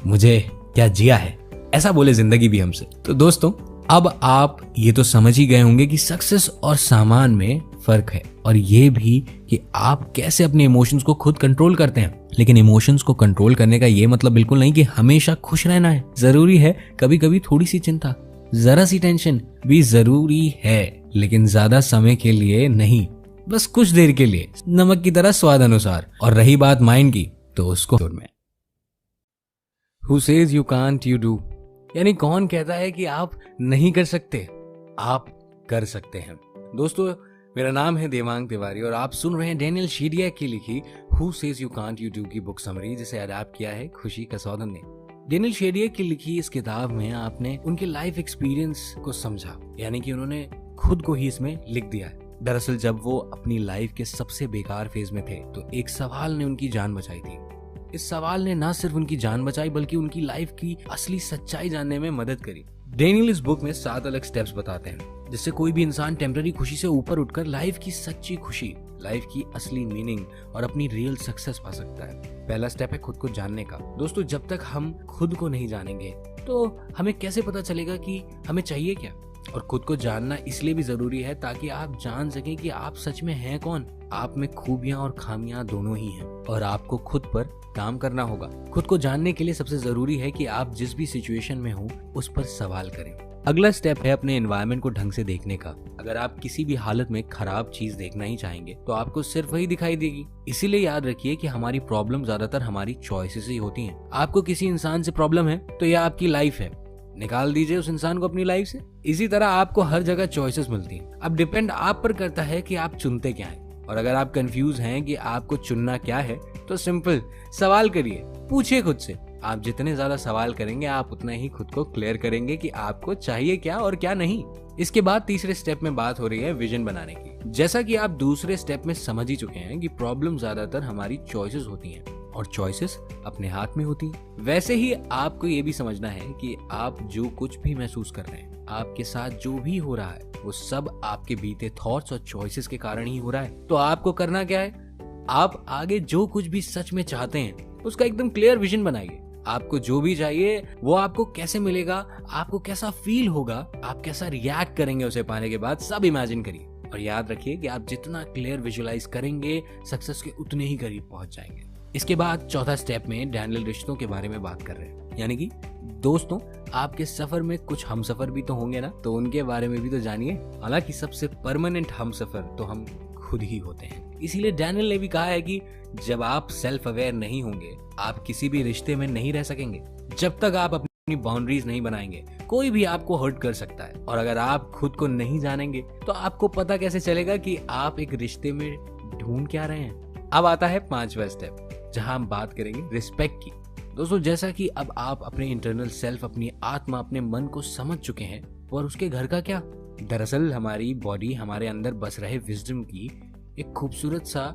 मुझे क्या जिया है, ऐसा बोले जिंदगी भी हमसे। तो दोस्तों, अब आप ये तो समझ ही गए होंगे कि सक्सेस और सामान में फर्क है, और ये भी कि आप कैसे अपने इमोशंस को खुद कंट्रोल करते हैं। लेकिन इमोशंस को कंट्रोल करने का ये मतलब बिल्कुल नहीं कि हमेशा खुश रहना है। जरूरी है कभी कभी थोड़ी सी चिंता, जरा सी टेंशन भी जरूरी है, लेकिन ज्यादा समय के लिए नहीं, बस कुछ देर के लिए, नमक की तरह स्वाद अनुसार। और रही बात माइंड की, तो उसको में Who says you can't you do, यानी कौन कहता है कि आप नहीं कर सकते, आप कर सकते हैं। दोस्तों, मेरा नाम है देवांग तिवारी और आप सुन रहे हैं डैनियल शेडियाक की लिखी Who says you can't you do की बुक समरी, जिसे अडैप्ट किया है खुशी कसौदन ने। डैनियल शेडियाक की लिखी इस किताब में आपने उनके लाइफ एक्सपीरियंस को समझा, यानी कि उन्होंने खुद को ही इसमें लिख दिया है। दरअसल जब वो अपनी लाइफ के सबसे बेकार फेज में थे, तो एक सवाल ने उनकी जान बचाई थी। इस सवाल ने ना सिर्फ उनकी जान बचाई, बल्कि उनकी लाइफ की असली सच्चाई जानने में मदद करी। डैनियल इस बुक में 7 अलग स्टेप्स बताते हैं, जिससे कोई भी इंसान टेम्पररी खुशी से ऊपर उठकर लाइफ की सच्ची खुशी, लाइफ की असली मीनिंग और अपनी रियल सक्सेस पा सकता है। पहला स्टेप है खुद को जानने का। दोस्तों, जब तक हम खुद को नहीं जानेंगे तो हमें कैसे पता चलेगा कि हमें चाहिए क्या? और खुद को जानना इसलिए भी जरूरी है ताकि आप जान सकें कि आप सच में हैं कौन। आप में खूबियां और खामियां दोनों ही हैं, और आपको खुद पर काम करना होगा। खुद को जानने के लिए सबसे जरूरी है कि आप जिस भी सिचुएशन में हो उस पर सवाल करें। अगला स्टेप है अपने एनवायरनमेंट को ढंग से देखने का। अगर आप किसी भी हालत में खराब चीज देखना ही चाहेंगे तो आपको सिर्फ वही दिखाई देगी। इसीलिए याद रखिए कि हमारी प्रॉब्लम ज्यादातर हमारी चॉइसेस ही होती हैं। आपको किसी इंसान से प्रॉब्लम है तो यह आपकी लाइफ है, निकाल दीजिए उस इंसान को अपनी लाइफ से। इसी तरह आपको हर जगह चॉइसेस मिलती हैं। अब डिपेंड आप पर करता है कि आप चुनते क्या हैं। और अगर आप कंफ्यूज हैं कि आपको चुनना क्या है, तो सिंपल सवाल करिए, पूछिए खुद से। आप जितने ज्यादा सवाल करेंगे, आप उतना ही खुद को क्लियर करेंगे कि आपको चाहिए क्या और क्या नहीं। इसके बाद तीसरे स्टेप में बात हो रही है विजन बनाने की। जैसा कि आप दूसरे स्टेप में समझ ही चुके हैं कि प्रॉब्लम ज्यादातर हमारी चॉइसेस होती हैं, और चॉइसेस अपने हाथ में होती हैं। वैसे ही आपको ये भी समझना है कि आप जो कुछ भी महसूस कर रहे हैं, आपके साथ जो भी हो रहा है, वो सब आपके बीते थॉट्स और चॉइसेस के कारण ही हो रहा है। तो आपको करना क्या है? आप आगे जो कुछ भी सच में चाहते हैं उसका एकदम क्लियर विजन बनाइए। आपको जो भी चाहिए वो आपको कैसे मिलेगा, आपको कैसा फील होगा, आप कैसा रिएक्ट करेंगे उसे पाने के बाद, सब इमेजिन करिए। और याद रखिए कि आप जितना क्लियर विजुअलाइज करेंगे, सक्सेस के उतने ही करीब पहुंच जाएंगे। इसके बाद चौथा स्टेप में डैनियल रिश्तों के बारे में बात कर रहे हैं, यानी कि दोस्तों, आपके सफर में कुछ हमसफर भी तो होंगे ना, तो उनके बारे में भी तो जानिए। हालांकि सबसे परमानेंट हमसफर तो हम खुद ही होते हैं। इसीलिए डैनियल ने भी कहा है कि जब आप सेल्फ अवेयर नहीं होंगे, आप किसी भी रिश्ते में नहीं रह सकेंगे। जब तक आप अपनी बाउंड्रीज नहीं बनाएंगे, कोई भी आपको हर्ट कर सकता है। और अगर आप खुद को नहीं जानेंगे तो आपको पता कैसे चलेगा कि आप एक रिश्ते में ढूंढ क्या रहे हैं। अब आता है 5वां स्टेप, जहां हम बात करेंगे रिस्पेक्ट की। दोस्तों, जैसा कि अब आप अपने इंटरनल सेल्फ, अपनी आत्मा, अपने मन को समझ चुके हैं, और उसके घर का क्या? दरअसल हमारी बॉडी हमारे अंदर बस रहे विजडम की एक खूबसूरत सा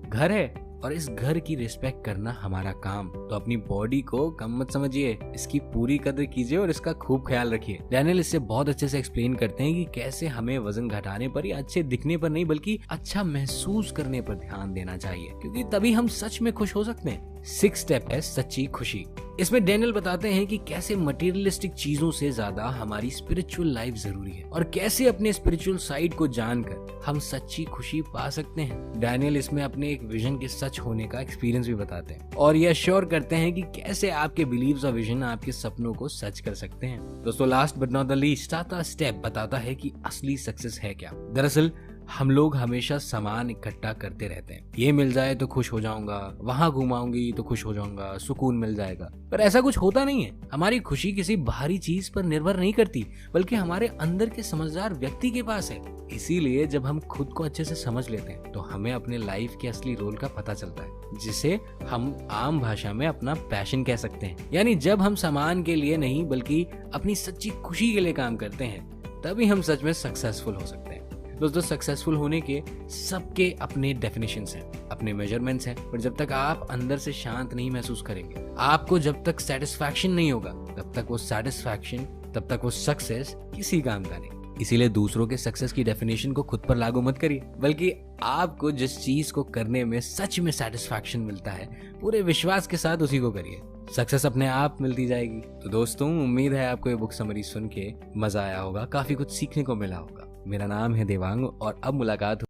घर है, और इस घर की रिस्पेक्ट करना हमारा काम। तो अपनी बॉडी को कम मत समझिए, इसकी पूरी कदर कीजिए और इसका खूब ख्याल रखिए। डैनियल इससे बहुत अच्छे से एक्सप्लेन करते हैं कि कैसे हमें वजन घटाने पर या अच्छे दिखने पर नहीं, बल्कि अच्छा महसूस करने पर ध्यान देना चाहिए, क्योंकि तभी हम सच में खुश हो सकते हैं। 6 स्टेप है सच्ची खुशी। इसमें डैनियल बताते हैं कि कैसे मटेरियलिस्टिक चीजों से ज्यादा हमारी स्पिरिचुअल लाइफ जरूरी है, और कैसे अपने स्पिरिचुअल साइड को जानकर हम सच्ची खुशी पा सकते हैं। डैनियल इसमें अपने एक विजन के सच होने का एक्सपीरियंस भी बताते हैं, और ये अश्योर करते हैं कि कैसे आपके बिलीव्स और विजन आपके सपनों को सच कर सकते हैं। दोस्तों, last but not the least, 7वां स्टेप बताता है कि असली सक्सेस है क्या। दरअसल हम लोग हमेशा सामान इकट्ठा करते रहते हैं। ये मिल जाए तो खुश हो जाऊंगा, वहां घुमाऊंगी तो खुश हो जाऊंगा, सुकून मिल जाएगा। पर ऐसा कुछ होता नहीं है। हमारी खुशी किसी बाहरी चीज पर निर्भर नहीं करती, बल्कि हमारे अंदर के समझदार व्यक्ति के पास है। इसीलिए जब हम खुद को अच्छे से समझ लेते हैं तो हमें अपने लाइफ के असली रोल का पता चलता है, जिसे हम आम भाषा में अपना पैशन कह सकते हैं। यानी जब हम सामान के लिए नहीं बल्कि अपनी सच्ची खुशी के लिए काम करते हैं, तभी हम सच में सक्सेसफुल हो सकते हैं। दोस्तों, सक्सेसफुल होने के सबके अपने डेफिनेशंस हैं, अपने मेजरमेंट्स हैं, पर जब तक आप अंदर से शांत नहीं महसूस करेंगे, आपको जब तक सेटिस्फैक्शन नहीं होगा, तब तक वो सेटिस्फैक्शन, तब तक वो सक्सेस किसी काम का नहीं। इसीलिए दूसरों के सक्सेस की डेफिनेशन को खुद पर लागू मत करिए, बल्कि आपको जिस चीज को करने में सच में सेटिस्फैक्शन मिलता है, पूरे विश्वास के साथ उसी को करिए। सक्सेस अपने आप मिलती जाएगी। तो दोस्तों, उम्मीद है आपको ये बुक समरी सुन के मजा आया होगा, काफी कुछ सीखने को मिला होगा। मेरा नाम है देवांग और अब मुलाकात